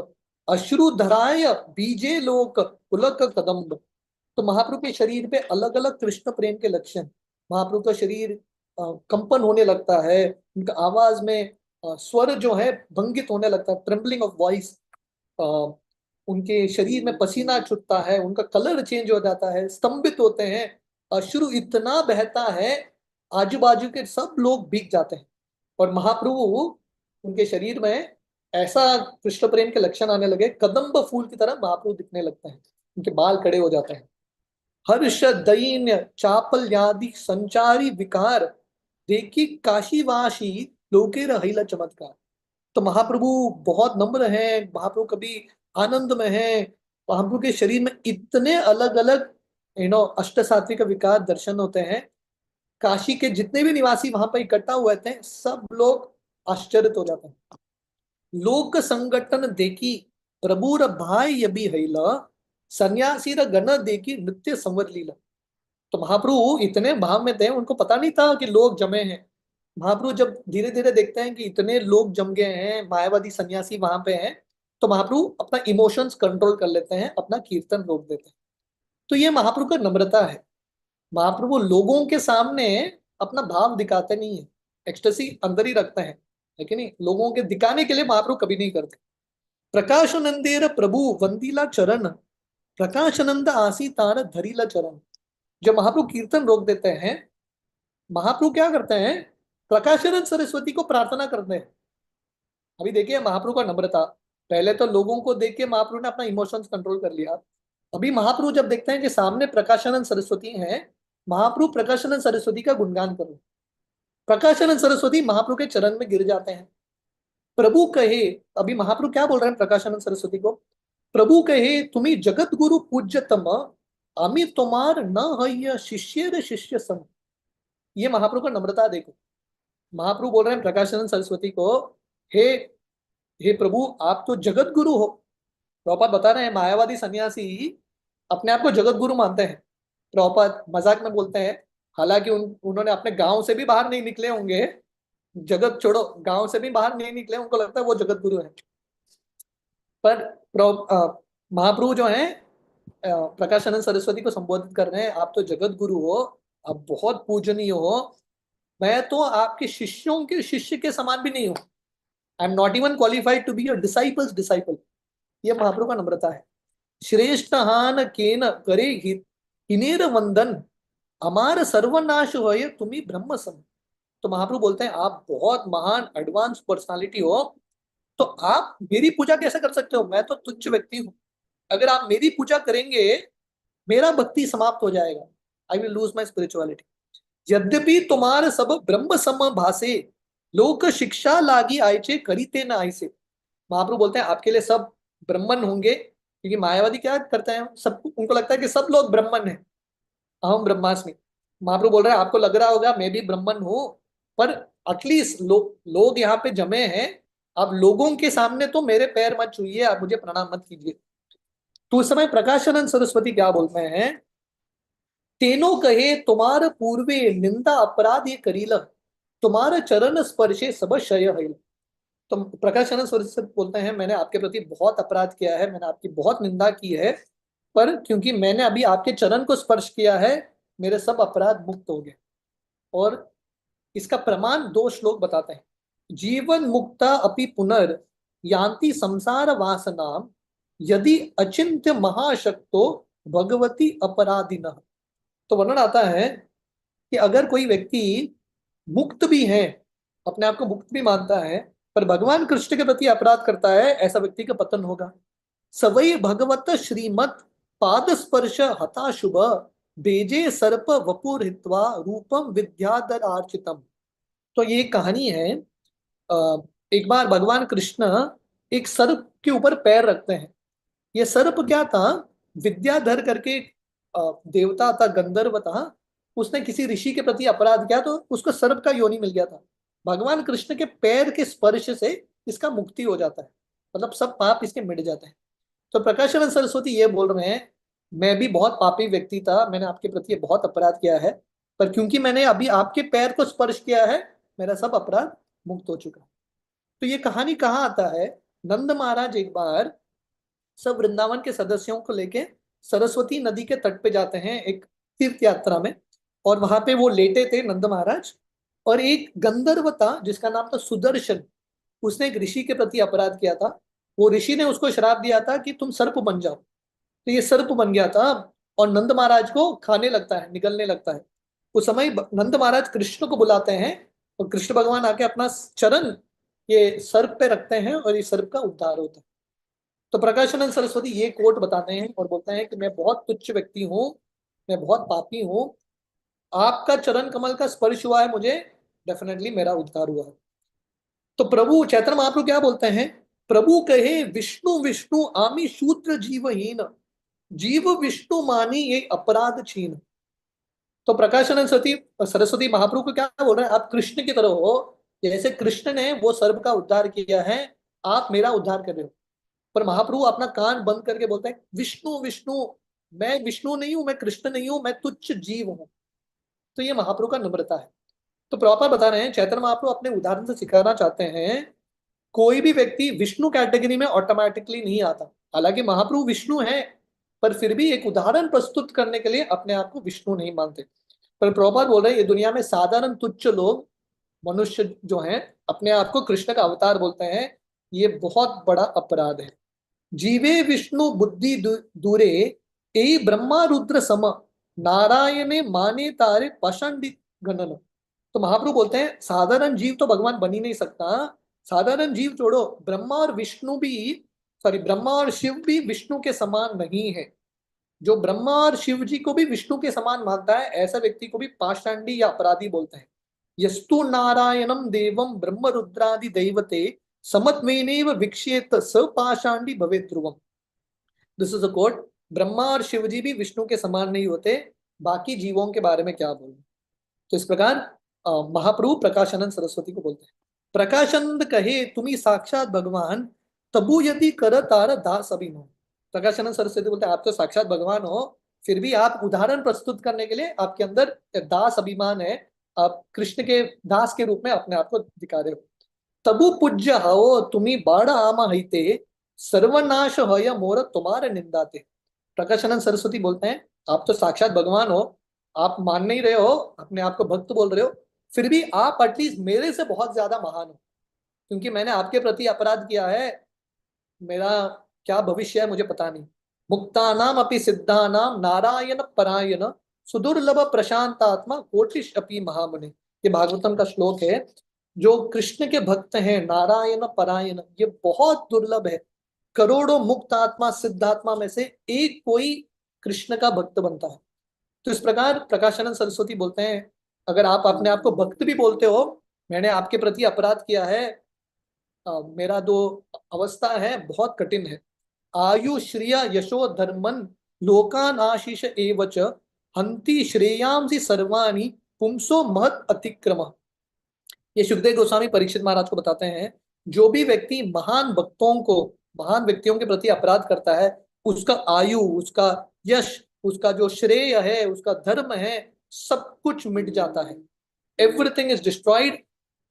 अश्रुधराय बीजे लोक पुलक कदम्ब। तो महाप्रभु के शरीर पे अलग अलग कृष्ण प्रेम के लक्षण। महाप्रभु का शरीर कंपन होने लगता है, उनका आवाज में स्वर जो है भंगित होने लगता है, ट्रेम्बलिंग ऑफ वॉइस। उनके शरीर में पसीना छूटता है, उनका कलर चेंज हो जाता है, स्तंभित होते हैं, अश्रु इतना बहता है, आजू बाजू के सब लोग भीग जाते हैं। और महाप्रभु, उनके शरीर में ऐसा कृष्ण प्रेम के लक्षण आने लगे, कदम्ब फूल की तरह महाप्रभु दिखने लगते हैं, उनके बाल खड़े हो जाते हैं। हर्ष दैन्य चापल्यादि संचारी विकार, देखी काशीवासी लोके रहिला चमत्कार। तो महाप्रभु बहुत नम्र है, महाप्रभु कभी आनंद में है। महाप्रभु के शरीर में इतने अलग अलग अष्ट सात्विक विकार दर्शन होते हैं। काशी के जितने भी निवासी वहां पर इकट्ठा हुए थे, सब लोग आश्चर्य हो जाते हैं। लोक संगठन देखी प्रभुर भाई यबी हैला, सन्यासी गण देखी नृत्य संवर लीला। तो महाप्रभु इतने भाव में थे, उनको पता नहीं था कि लोग जमे हैं। महाप्रभु जब धीरे धीरे देखते हैं कि इतने लोग जम गए हैं, मायावादी सन्यासी वहां पे हैं, तो महाप्रभु अपना इमोशंस कंट्रोल कर लेते हैं, अपना कीर्तन रोक देते हैं। तो ये महाप्रभु का नम्रता है। महाप्रभु लोगों के सामने अपना भाव दिखाते नहीं है, एक्सटेसी अंदर ही रखते हैं, लेकिन नहीं, लोगों के दिखाने के लिए महाप्रभु कभी नहीं करते। प्रकाशानंदेर प्रभु वंदीला चरण, प्रकाशानंद आसी तार धरीला चरण। जब महाप्रभु कीर्तन रोक देते हैं, महाप्रभु क्या करते हैं, प्रकाशानंद सरस्वती को प्रार्थना करते हैं। अभी देखिए महाप्रभु का नम्रता, पहले तो लोगों को देख के महाप्रभु ने अपना इमोशंस कंट्रोल कर लिया। अभी महाप्रभु जब देखते हैं कि सामने प्रकाशानंद सरस्वती हैं, महाप्रभु प्रकाशानंद सरस्वती का गुणगान करो। प्रकाशानंद सरस्वती महाप्रभु के चरण में गिर जाते हैं। प्रभु कहे, अभी महाप्रभु क्या बोल रहे हैं प्रकाशानंद सरस्वती को, प्रभु कहे तुम्ही जगत गुरु पूज्यतम, आमी तुम्हार न हय शिष्य रे शिष्य सम। ये महाप्रभु का नम्रता देखो। महाप्रभु बोल रहे हैं प्रकाशानंद सरस्वती को, हे हे प्रभु, आप तो जगत गुरु हो। प्रभुपाद बता रहे हैं मायावादी सन्यासी अपने आप को जगत गुरु मानते हैं। प्रभुपाद मजाक में बोलते हैं, हालांकि उन्होंने अपने गांव से भी बाहर नहीं निकले होंगे, जगत छोड़ो गांव से भी बाहर नहीं निकले, उनको लगता है वो जगत गुरु है। पर महाप्रभु जो है प्रकाशानंद सरस्वती को संबोधित कर रहे हैं, आप तो जगत गुरु हो, आप बहुत पूजनीय हो, मैं तो आपके शिष्यों के शिष्य के समान भी नहीं हूं। I am not even qualified to be your disciple's disciple. ये महाप्रभु का नम्रता है। श्रेष्ठ हान केन करे हिनेर वंदन, अमार सर्वनाश होय तुम्ही ब्रह्म सम। तो महाप्रभु बोलते हैं आप बहुत महान एडवांस पर्सनालिटी हो, तो आप मेरी पूजा कैसे कर सकते हो? मैं तो तुच्छ व्यक्ति हूं। अगर आप मेरी पूजा करेंगे, मेरा भक्ति समाप्त हो जाएगा। I will lose my spirituality. यद्यपि तुम्हारे सब ब्रह्म सम भासे, लोक शिक्षा लागी आयचे करीते न आयसे। महाप्रभु बोलते हैं आपके लिए सब ब्राह्मण होंगे, क्योंकि मायावादी क्या करते हैं, सब उनको लगता है कि सब लोग ब्राह्मण हैं, अहम ब्रह्मास्मि। महाप्रभु बोल रहे हैं आपको लग रहा होगा मैं भी ब्राह्मण हूं, पर एटलीस्ट लोग यहाँ पे जमे हैं, आप लोगों के सामने तो मेरे पैर मत छूइए, आप मुझे प्रणाम मत कीजिए। तो उस समय प्रकाशानंद सरस्वती क्या बोलते हैं, तेनो कहे तुम्हार पूर्वे निंदा अपराध ये करील, तुम्हारे चरण स्पर्शे सब क्षय है। तो प्रकाशानंद सरस्वती बोलते हैं मैंने आपके प्रति बहुत अपराध किया है, मैंने आपकी बहुत निंदा की है, पर क्योंकि मैंने अभी आपके चरण को स्पर्श किया है, मेरे सब अपराध मुक्त हो गए। और इसका प्रमाण दो श्लोक बताते हैं। जीवन मुक्ता अपि पुनर् यान्ति संसार वासनाम, यदि अचिंत्य महाशक्तो भगवती अपराधिनः। तो वर्णन आता है कि अगर कोई व्यक्ति मुक्त भी है, अपने आप को मुक्त भी मानता है, पर भगवान कृष्ण के प्रति अपराध करता है, ऐसा व्यक्ति का पतन होगा। सवई भगवत श्रीमत पाद स्पर्श हता शुभ, बेजे सर्प वपुर हित्वा रूपम विद्याधर आर्चितम। तो ये कहानी है, एक बार भगवान कृष्ण एक सर्प के ऊपर पैर रखते हैं। ये सर्प क्या था, विद्याधर करके देवता था, गंधर्व था। उसने किसी ऋषि के प्रति अपराध किया, तो उसको सर्प का योनि मिल गया था। भगवान कृष्ण के पैर के स्पर्श से इसका मुक्ति हो जाता है, मतलब सब पाप इसके मिट जाते हैं। तो प्रकाशानंद सरस्वती ये बोल रहे हैं मैं भी बहुत पापी व्यक्ति था, मैंने आपके प्रति बहुत अपराध किया है, पर क्योंकि मैंने अभी आपके पैर को स्पर्श किया है, मेरा सब अपराध मुक्त हो चुका। तो ये कहानी कहाँ आता है, नंद महाराज एक बार सब वृंदावन के सदस्यों को लेके सरस्वती नदी के तट पे जाते हैं एक तीर्थ यात्रा में। और वहां पे वो लेटे थे नंद महाराज, और एक गंधर्व था जिसका नाम था सुदर्शन। उसने एक ऋषि के प्रति अपराध किया था। वो ऋषि ने उसको श्राप दिया था कि तुम सर्प बन जाओ। तो ये सर्प बन गया था और नंद महाराज को खाने लगता है, निगलने लगता है। उस समय नंद महाराज कृष्ण को बुलाते हैं, और कृष्ण भगवान आके अपना चरण ये सर्प पे रखते हैं, और ये सर्प का उद्धार होता है। तो प्रकाशानंद सरस्वती ये कोट बताते हैं और बोलते हैं कि मैं बहुत तुच्छ व्यक्ति हूँ, मैं बहुत पापी हूँ, आपका चरण कमल का स्पर्श हुआ है मुझे, डेफिनेटली मेरा उद्धार हुआ है। तो प्रभु चैतन्य महाप्रभु क्या बोलते हैं, प्रभु कहे विष्णु विष्णु आमी शूद्र जीवहीन, जीव विष्णु मानी ये अपराध छीन। तो प्रकाशानंद सरस्वती सरस्वती महाप्रभु को क्या बोल रहे हैं, आप कृष्ण की तरह हो, जैसे कृष्ण ने वो सर्प का उद्धार किया है, आप मेरा उद्धार कर रहे हो। पर महाप्रभु अपना कान बंद करके बोलते हैं विष्णु विष्णु, मैं विष्णु नहीं हूं, मैं कृष्ण नहीं हूं, मैं तुच्छ जीव हूं। तो ये महाप्रभु का नम्रता है। तो प्रॉपर बता रहे हैं चैतन्य महाप्रभु अपने उदाहरण से सिखाना चाहते हैं, कोई भी व्यक्ति विष्णु कैटेगरी में ऑटोमेटिकली नहीं आता। हालांकि महाप्रभु विष्णु है, पर फिर भी एक उदाहरण प्रस्तुत करने के लिए अपने आप को विष्णु नहीं मानते। पर प्रभुपाद बोल रहे हैं ये दुनिया में साधारण तुच्छ लोग, मनुष्य जो हैं, अपने आप को कृष्ण का अवतार बोलते हैं, ये बहुत बड़ा अपराध है। जीवे विष्णु बुद्धि दूरे, ए ब्रह्मा रुद्र सम, नारायणे माने तारे पाषांडी गणन। तो महाप्रभु बोलते हैं साधारण जीव तो भगवान बन ही नहीं सकता। साधारण जीव छोड़ो, ब्रह्मा और विष्णु भी, सॉरी ब्रह्मा और शिव भी विष्णु के समान नहीं है। जो ब्रह्मा और शिव जी को भी विष्णु के समान मानता है, ऐसा व्यक्ति को भी पाषांडी या अपराधी बोलते हैं। यस्तु नारायणम देवम ब्रह्म रुद्रादि दैवते, समत्वेनैव विक्षेत स पाषांडी भवे ध्रुवम। This is a quote. Brahma और शिव जी भी विष्णु के समान नहीं होते, बाकी जीवों के बारे में क्या बोलूं। तो इस प्रकार महाप्रभु प्रकाशानंद सरस्वती को बोलते हैं। प्रकाशानंद कहे तुम्ही साक्षात भगवान, तबु यदि कर तार दास अभिनो। प्रकाशानंद सरस्वती बोलते हैं आप तो साक्षात भगवान हो, फिर भी आप उदाहरण प्रस्तुत करने के लिए आपके अंदर दास अभिमान है, आप कृष्ण के दास के रूप में अपने आप को दिखा रहे हो। तबु पूज्य हो तुम्ही बाड़ आम हिते, सर्वनाश हय मोर तुम्हारे निंदाते। प्रकाशानंद सरस्वती बोलते हैं आप तो साक्षात भगवान हो, आप मान नहीं रहे हो, अपने आप को भक्त बोल रहे हो, फिर भी आप एटलीस्ट मेरे से बहुत ज्यादा महान हो, क्योंकि मैंने आपके प्रति अपराध किया है। मेरा क्या भविष्य है मुझे पता नहीं। मुक्तानाम अपि सिद्धानाम नारायण परायण, सुदुर्लभ प्रशांतात्मा कोटिश अपि महामुनि। ये भागवतम का श्लोक है। जो कृष्ण के भक्त हैं नारायण परायण, ये बहुत दुर्लभ है। करोड़ों मुक्त आत्मा सिद्धात्मा में से एक कोई कृष्ण का भक्त बनता है। तो इस प्रकार प्रकाशानंद सरस्वती बोलते हैं अगर आप अपने आप को भक्त भी बोलते हो, मैंने आपके प्रति अपराध किया है, मेरा जो अवस्था है बहुत कठिन है। आयु श्रिय यशो धर्मन लोकान आशीष एवच, हंति श्रेयांसी सर्वाणि पुंसो महत अतिक्रम। ये सुखदेव गोस्वामी परीक्षित महाराज को बताते हैं जो भी व्यक्ति महान भक्तों को, महान व्यक्तियों के प्रति अपराध करता है, उसका आयु, उसका यश, उसका जो श्रेय है, उसका धर्म है, सब कुछ मिट जाता है। Everything is destroyed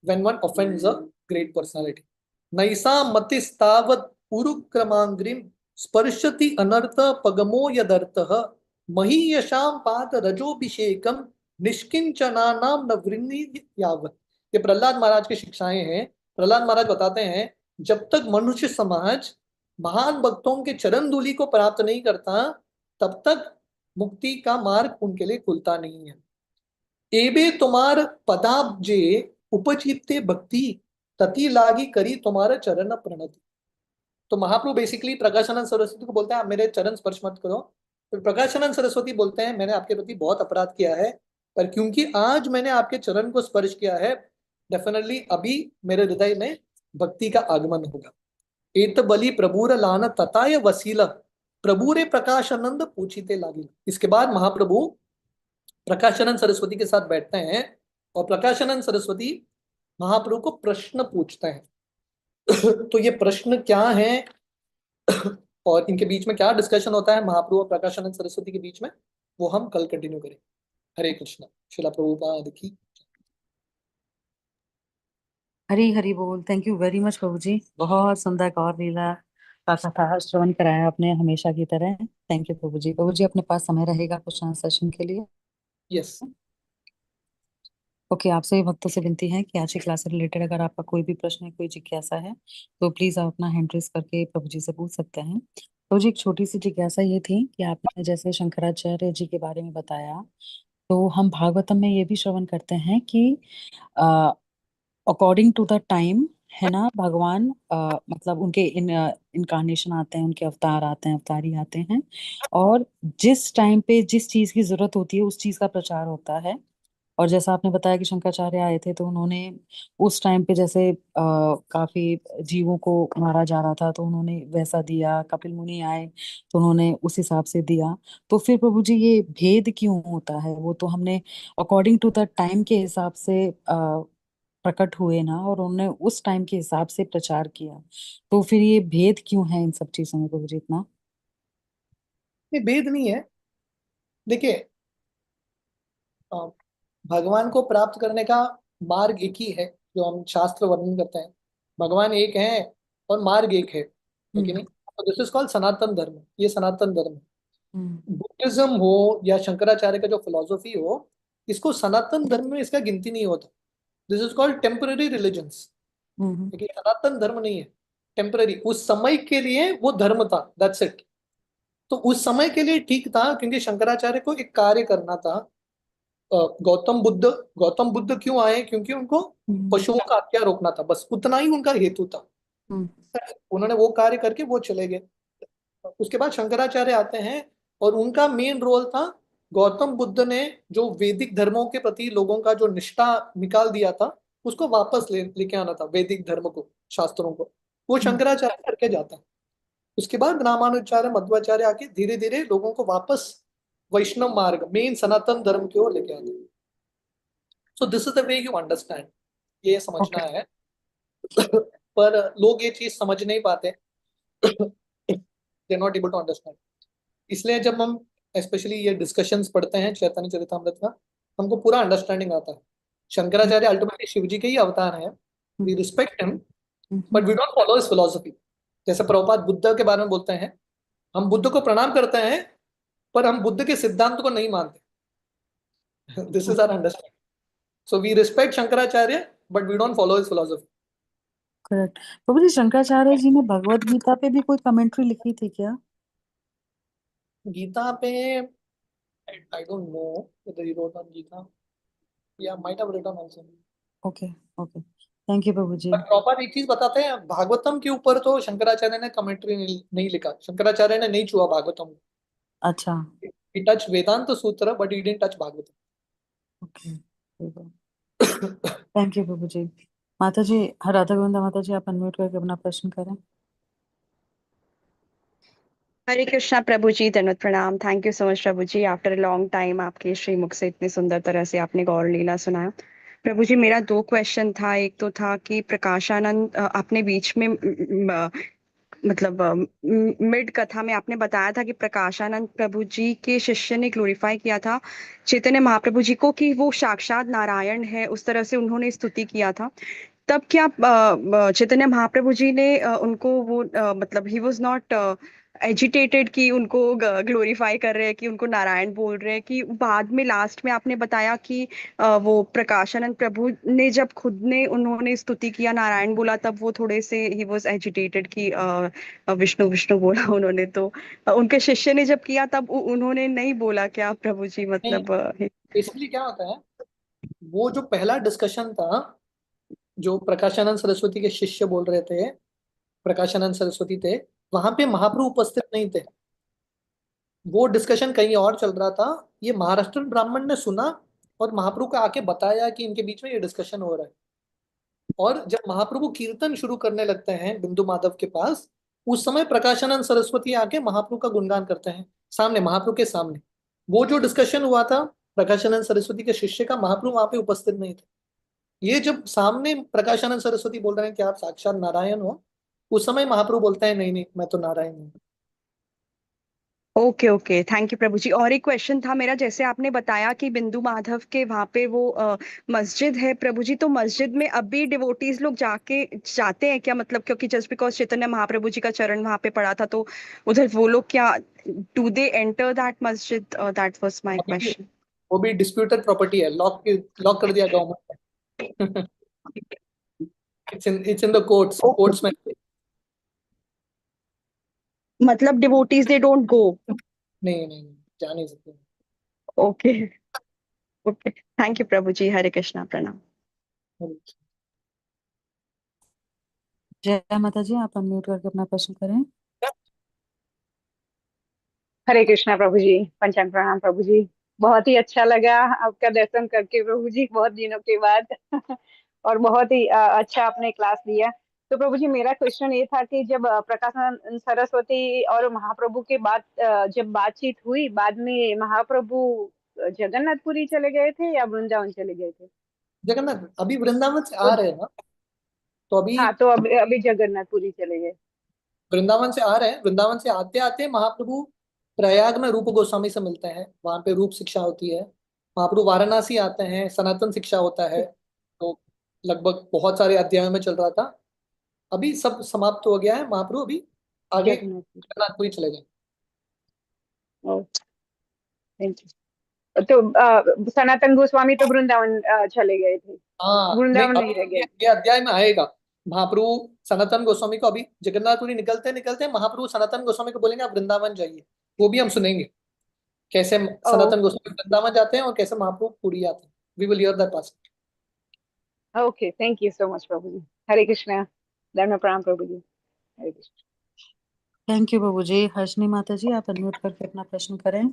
when one offends a great personality. नैसा मतिस्तावत उरुक्रमांग्रिम, स्पर्शति अनर्थ पगमो यदर्थः, महीयशाम पात रजोभिषेकम, निष्किंचनानाम न वृन्नि यावत्। ये प्रहलाद महाराज की शिक्षाएं हैं। प्रहलाद महाराज बताते हैं जब तक मनुष्य समाज महान भक्तों के चरण धूलि को प्राप्त नहीं करता, तब तक मुक्ति का मार्ग उनके लिए खुलता नहीं है। एबे तुम्हार पदाब्जे उपजीते भक्ति, तति लागी करी तुम्हारा चरण प्रणति। तो महाप्रभु बेसिकली प्रकाशानंद सरस्वती को बोलते हैं आप मेरे चरण स्पर्श मत करो। तो प्रकाशानंद सरस्वती बोलते हैं मैंने आपके प्रति बहुत अपराध किया है, पर क्योंकि आज मैंने आपके चरण को स्पर्श किया है, डेफिनेटली अभी मेरे हृदय में भक्ति का आगमन होगा। एत बलि प्रभुर लान तताय वसीला, प्रभुरे प्रकाशानंद पूछिते लागिल। इसके बाद महाप्रभु प्रकाशानंद सरस्वती के साथ बैठते हैं और प्रकाशानंद सरस्वती महाप्रभु को प्रश्न पूछते हैं। तो ये प्रश्न क्या है और इनके बीच में क्या डिस्कशन होता है महाप्रभु और प्रकाशानंद सरस्वती के बीच में, वो हम कल कंटिन्यू करें। हरे कृष्णा। श्रीला प्रभुपाद की। हरी हरी बोल। थैंक यू वेरी मच प्रभु जी, बहुत सुंदर गौर लीला का कथा श्रवण कराया आपने हमेशा की तरह। थैंक यू प्रभु जी। प्रभु जी अपने पास समय रहेगा क्वेश्चन सेशन के लिए? यस। ओके, आपसे भक्तों से विनती है कि आज की क्लास से रिलेटेड अगर आपका कोई भी प्रश्न है, कोई जिज्ञासा है, तो प्लीज आप अपना हैंड रेस करके प्रभु जी से पूछ सकते हैं। प्रभु जी एक छोटी सी जिज्ञासा ये थी कि आपने जैसे शंकराचार्य जी के बारे में बताया, तो हम भागवतम में ये भी श्रवण करते हैं कि अकॉर्डिंग टू द टाइम, है ना, भगवान मतलब उनके इनकारनेशन आते हैं, उनके अवतार आते हैं, अवतारी आते हैं, और जिस टाइम पे जिस चीज की जरूरत होती है उस चीज का प्रचार होता है। और जैसा आपने बताया कि शंकराचार्य आए थे तो उन्होंने उस टाइम पे जैसे काफी जीवों को मारा जा रहा था तो उन्होंने वैसा दिया, कपिल मुनि आए तो उन्होंने उस हिसाब से दिया। तो फिर प्रभु जी ये भेद क्यों होता है? वो तो हमने अकॉर्डिंग टू द टाइम के हिसाब से प्रकट हुए ना, और उन्होंने उस टाइम के हिसाब से प्रचार किया, तो फिर ये भेद क्यों है इन सब चीजों में प्रभु जी इतना? ये भेद नहीं है। देखिए, अ, भगवान को प्राप्त करने का मार्ग एक ही है जो हम शास्त्र वर्णन करते हैं। भगवान एक है और मार्ग एक है कि हम्म। नहीं? तो दिस इज कॉल्ड सनातन धर्म। ये सनातन धर्म हम्म। है। बुद्धिज्म हो या शंकराचार्य का जो फिलोसफी हो, इसको सनातन धर्म में इसका गिनती नहीं होता। This is called temporary religions. Hmm. देखिए सनातन धर्म नहीं है, टेम्पररी, उस समय के लिए वो धर्म था, दैट्स इट। तो उस समय के लिए ठीक था क्योंकि शंकराचार्य को एक कार्य करना था। गौतम बुद्ध, गौतम बुद्ध क्यों आए? क्योंकि उनको हम्म। पशुओं का हत्या रोकना था, बस उतना ही उनका हेतु था। हम्म। उन्होंने वो कार्य करके वो चले गए। उसके बाद शंकराचार्य आते हैं और उनका मेन रोल था, गौतम बुद्ध ने जो वैदिक धर्मों के प्रति लोगों का जो निष्ठा निकाल दिया था, उसको वापस लेके आना था, वैदिक धर्म को, शास्त्रों को। वो हम्म। शंकराचार्य करके जाता है। उसके बाद रामानुजाचार्य, मध्वाचार्य आके धीरे धीरे लोगों को वापस वैष्णव मार्ग, मेन सनातन धर्म की ओर लेके आते हैं। So this is the way you understand, ये समझना ओके। है। पर लोग ये चीज समझ नहीं पाते, they not able to understand. इसलिए जब हम स्पेशली ये डिस्कशंस पढ़ते हैं चैतन्य चरितमृत का, हमको पूरा अंडरस्टैंडिंग आता है। शंकराचार्य अल्टीमेटली शिव जी के ही अवतार हैं, we respect him, but we don't follow his philosophy. जैसे प्रभुपाद बुद्ध के बारे में बोलते हैं, हम बुद्ध को प्रणाम करते हैं, पर हम बुद्ध के सिद्धांत को नहीं मानते। This is our understanding. So we respect Shankaracharya, but we don't follow his philosophy. Correct. प्रभु जी, शंकराचार्य जी ने भगवत गीता पे भी कोई कमेंट्री लिखी थी क्या? गीता पे I don't know whether he wrote on Gita. Yeah, might have written also. Okay. Okay, thank you प्रभु जी। पर प्रॉपर एक चीज बताते हैं, भागवतम के ऊपर तो शंकराचार्य ने कमेंट्री नहीं लिखा, शंकराचार्य ने नहीं छुआ भागवतम। अच्छा। ही touch Vedanta Sutra but he didn't touch okay, Bhagavatam. Thank you प्रभु जी। माता जी, राधा गोविंदा माता जी, आप अनम्यूट करके अपना प्रश्न करें। हरे कृष्णा प्रभु जी, दंडवत प्रणाम। थैंक यू सो मच प्रभु जी, आफ्टर अ लॉन्ग टाइम आपके श्रीमुख से इतनी सुंदर तरह से आपने गौर लीला सुनाया। प्रभु जी, मेरा दो क्वेश्चन था। एक तो था कि प्रकाशानंद आपने बीच में मतलब मिड कथा में आपने बताया था कि प्रकाशानंद प्रभु जी के शिष्य ने ग्लोरीफाई किया था चैतन्य महाप्रभु जी को कि वो साक्षात नारायण है, उस तरह से उन्होंने स्तुति किया था। तब क्या चैतन्य महाप्रभु जी ने उनको वो मतलब ही वॉज नॉट एजिटेटेड कि उनको ग्लोरीफाई कर रहे हैं, कि उनको नारायण बोल रहे हैं, कि बाद में लास्ट में आपने बताया कि वो प्रकाशानंद प्रभु ने जब खुद ने उन्होंने स्तुति किया, नारायण बोला, तब वो थोड़े से ही वॉज एजिटेटेड कि विष्णु विष्णु बोला उन्होंने। तो उनके शिष्य ने जब किया तब उन्होंने नहीं बोला क्या प्रभु जी, नहीं, मतलब बेसिकली क्या होता है, वो जो पहला डिस्कशन था, जो प्रकाशानंद सरस्वती के शिष्य बोल रहे थे, प्रकाशानंद सरस्वती थे, वहां पे महाप्रभु उपस्थित नहीं थे। वो डिस्कशन कहीं और चल रहा था। ये महाराष्ट्र ब्राह्मण ने सुना और महाप्रभु को आके बताया कि इनके बीच में ये डिस्कशन हो रहा है। और जब महाप्रभु कीर्तन शुरू करने लगते हैं बिंदु माधव के पास, उस समय प्रकाशानंद सरस्वती आके महाप्रभु का गुणगान करते हैं सामने, महाप्रभु के सामने। वो जो डिस्कशन हुआ था प्रकाशानंद सरस्वती के शिष्य का, महाप्रभु वहां पे उपस्थित नहीं थे। ये जब सामने प्रकाशानंद सरस्वती बोल रहे हैं कि आप साक्षात नारायण हो, उस समय महाप्रभु बोलते हैं नहीं नहीं, मैं तो नारायण हूँ। ओके ओके, थैंक यू प्रभु जी। और एक क्वेश्चन था मेरा, जैसे आपने बताया कि बिंदु माधव के वहां पे वो मस्जिद है प्रभु जी, तो मस्जिद में अभी डिवोटीज लोग जाके जाते हैं क्या? मतलब क्योंकि जस्ट बिकॉज चैतन्य महाप्रभु जी का चरण वहां पे पड़ा था, तो उधर वो लोग क्या, डू दे एंटर दैट मस्जिद? दैट वाज माय अभी भी क्वेश्चन। वो भी डिस्प्यूटेड प्रॉपर्टी है, लॉक कर दिया government. It's in the courts में। मतलब डिवोटीज दे डोंट गो? नहीं नहीं नहीं, जा नहीं सकते। ओके ओके, थैंक यू प्रभु जी, हरे कृष्णा, प्रणाम। जय माता जी, आप अनम्यूट करके अपना प्रश्न करें। हरे कृष्णा प्रभु जी, पंचांग प्रणाम प्रभु जी। बहुत ही अच्छा लगा आपका दर्शन करके प्रभु जी, बहुत दिनों के बाद। और बहुत ही अच्छा आपने क्लास दिया। तो प्रभु जी, मेरा क्वेश्चन ये था कि जब प्रकाशानंद सरस्वती और महाप्रभु के बाद जब बातचीत हुई, बाद में महाप्रभु जगन्नाथपुरी चले गए थे या वृंदावन चले गए थे? जगन्नाथ अभी वृंदावन से आ वो- रहे हैं ना, तो अभी हाँ, तो अभी अभी जगन्नाथपुरी चले गए। वृंदावन से आ रहे हैं। वृंदावन से आते आते महाप्रभु प्रयाग में रूप गोस्वामी से मिलते हैं, वहां पे रूप शिक्षा होती है। महाप्रभु वाराणसी आते हैं, सनातन शिक्षा होता है। तो लगभग बहुत सारे अध्यायों में चल रहा था, अभी सब समाप्त हो गया है। महाप्रभु अभी आगे जगन्नाथपुरी। जगन्नाथपुरी चले गए। ओ, थैंक यू। तो सनातन गोस्वामी तो वृंदावन चले गए थे, हाँ नहीं, वृंदावन नहीं अभी रह गए। ये अध्याय में आएगा। महाप्रभु सनातन गोस्वामी को अभी जगन्नाथपुरी निकलते निकलते महाप्रभु सनातन गोस्वामी को बोलेंगे आप वृंदावन जाइए। वो भी हम सुनेंगे, कैसे सनातन गोस्वामी वृंदावन जाते हैं और कैसे महाप्रभु पुरी आते हैं। We will hear that pass. Okay, thank you so much प्रभु जी। हरे कृष्णा, धर्म प्रणाम प्रभु जी। हरे कृष्णा। थैंक यू प्रभु जी। हर्षनी माता जी, आप अनम्यूट करके अपना प्रश्न करें।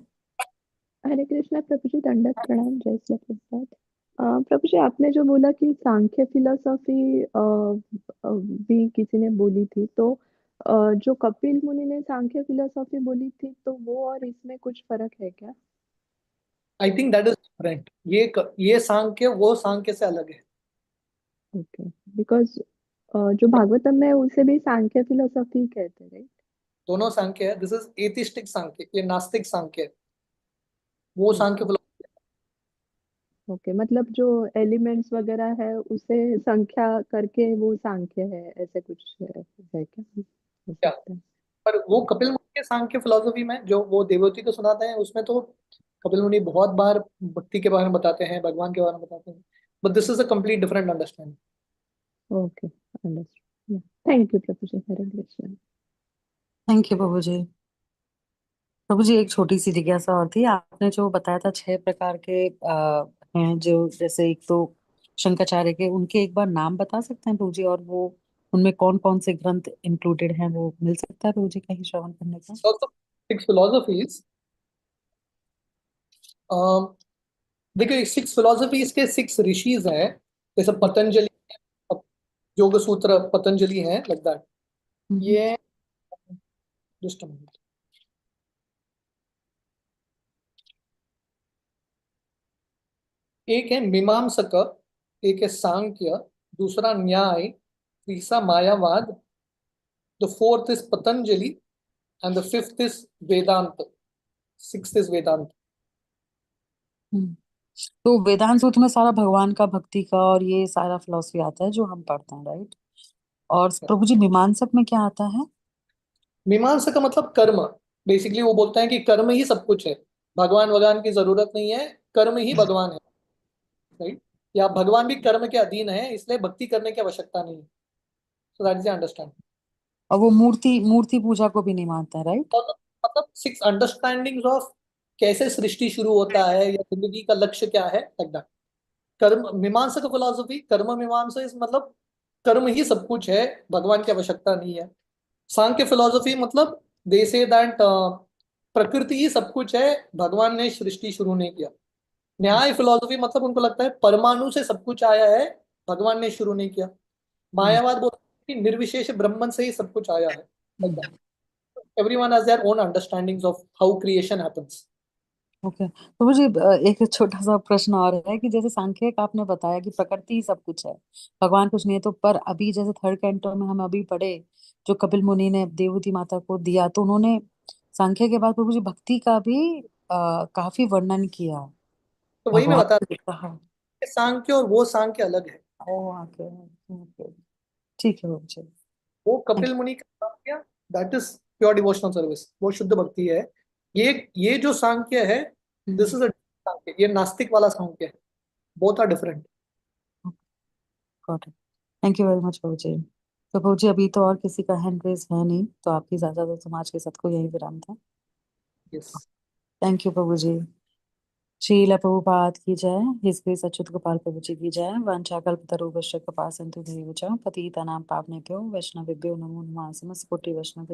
हरे कृष्णा प्रभु जी, दंडक प्रणाम, जय श्री प्रभुपाद। प्रभु जी, आपने जो बोला कि सांख्य फिलोसॉफी भी किसी ने बोली थी, तो जो कपिल मुनि ने सांख्य फिलोसॉफी बोली थी, तो वो और इसमें कुछ फर्क है क्या? I think that is different. ये सांख्य वो सांख्य से अलग है। ओके, बिकॉज जो भागवतम में है, उसे भी सांख्य फिलोसॉफी कहते हैं, राइट? दोनों सांख्य है। दिस इज एथिस्टिक सांख्य, ये नास्तिक सांख्य है। वो सांख्य philosophy- ओके, मतलब जो एलिमेंट्स वगैरह है उसे संख्या करके वो सांख्य है, ऐसे कुछ है क्या, हो क्या, सकता है? पर वो कपिल मुनि के सांख्य फिलोसफी में जो वो देवहूति को सुनाते हैं, उसमें तो कपिल मुनि बहुत बार भक्ति के बारे में बताते हैं, भगवान के बारे में बताते हैं। But this is a complete different understanding. Okay, understood. Thank you प्रभु जी, हरे कृष्ण। थैंक यू प्रभु जी। प्रभु जी, एक छोटी सी जिज्ञासा और थी। आपने जो बताया था 6 प्रकार के हैं, जो जैसे एक तो शंकराचार्य के, उनके एक बार नाम बता सकते हैं प्रभु जी? और वो उनमें कौन कौन से ग्रंथ इंक्लूडेड हैं, वो मिल सकता है प्रभु जी कहीं श्रवण करने का? Also 6 philosophies. देखिए 6 फिलोसफीज के 6 ऋषिज हैं। जैसे पतंजलि, योग सूत्र पतंजलि है, लाइक दैट। हम्म। ये जस्ट एक है मीमांसक, एक है सांख्य, दूसरा न्याय, तीसरा Mayavada, the fourth is Patanjali, and the fifth is Vedanta, sixth is Vedanta. Hmm. तो वेदांत सूत्र में सारा भगवान का, भक्ति का और ये सारा फिलोसफी आता है जो हम पढ़ते हैं, राइट? और प्रभु जी मीमांसक में क्या आता है? मीमांसा का मतलब कर्म। बेसिकली वो बोलते हैं कि कर्म ही सब कुछ है, भगवान भगवान की जरूरत नहीं है, कर्म ही भगवान है। राइट, या भगवान भी कर्म के अधीन है, इसलिए भक्ति करने की आवश्यकता नहीं है। So that is understand. और वो मूर्ति मूर्ति पूजा को भी नहीं मानता है, राइट? मतलब 6 अंडरस्टैंडिंग्स ऑफ कैसे सृष्टि शुरू होता है या जिंदगी का लक्ष्य क्या है, लाइक दैट। कर्म मीमांसा का फिलॉसफी, कर्म मीमांसा इस मतलब कर्म ही सब कुछ है, भगवान की आवश्यकता नहीं है। सांख्य फिलॉसफी मतलब दे से दैट प्रकृति ही सब कुछ है, भगवान ने सृष्टि शुरू नहीं किया। न्याय फिलॉसफी मतलब उनको लगता है परमाणु से सब कुछ आया है, भगवान ने शुरू नहीं किया। हम्म। मायावाद बोलते हैं कि निर्विशेष ब्रह्मन से ही सब कुछ आया है। Hmm. Everyone has their own understandings of how creation happens. Okay, तो मुझे एक छोटा सा प्रश्न और है कि जैसे सांख्य का आपने बताया कि प्रकृति ही सब कुछ है, भगवान कुछ नहीं है, तो पर अभी जैसे 3rd कैंटो में हम अभी पढ़े, जो कपिल मुनि ने देवहूति माता को दिया, तो उन्होंने सांख्य के बाद प्रभु जी भक्ति का भी काफी वर्णन किया, तो वही मैं भगवान बता को रहा कहा। हूँ, सांख्य और वो सांख्य अलग है। ओ ओके, ओके, ठीक है प्रभु जी। वो Thank कपिल मुनि का Sankhya, that is pure devotional service, वो शुद्ध भक्ति है। ये जो सांख्य है, this you. Is a Sankhya, ये नास्तिक वाला सांख्य है। Both are different. Got it. Thank you very much प्रभु जी। तो प्रभु जी, अभी तो और किसी का हैंड रेज है नहीं, तो आपकी इजाजत हो, समाज के सबको यही विराम था। यस। थैंक यू प्रभु जी। श्रील प्रभुपाद की जय। हिज ग्रेस अच्युत गोपाल प्रभु जी की जय। वांछाकल्पतरुभ्यश्च कृपा सिंधु पतितानां पावनेभ्यो वैष्णवेभ्यो नमो नमः। समस्त कोटि वैष्णव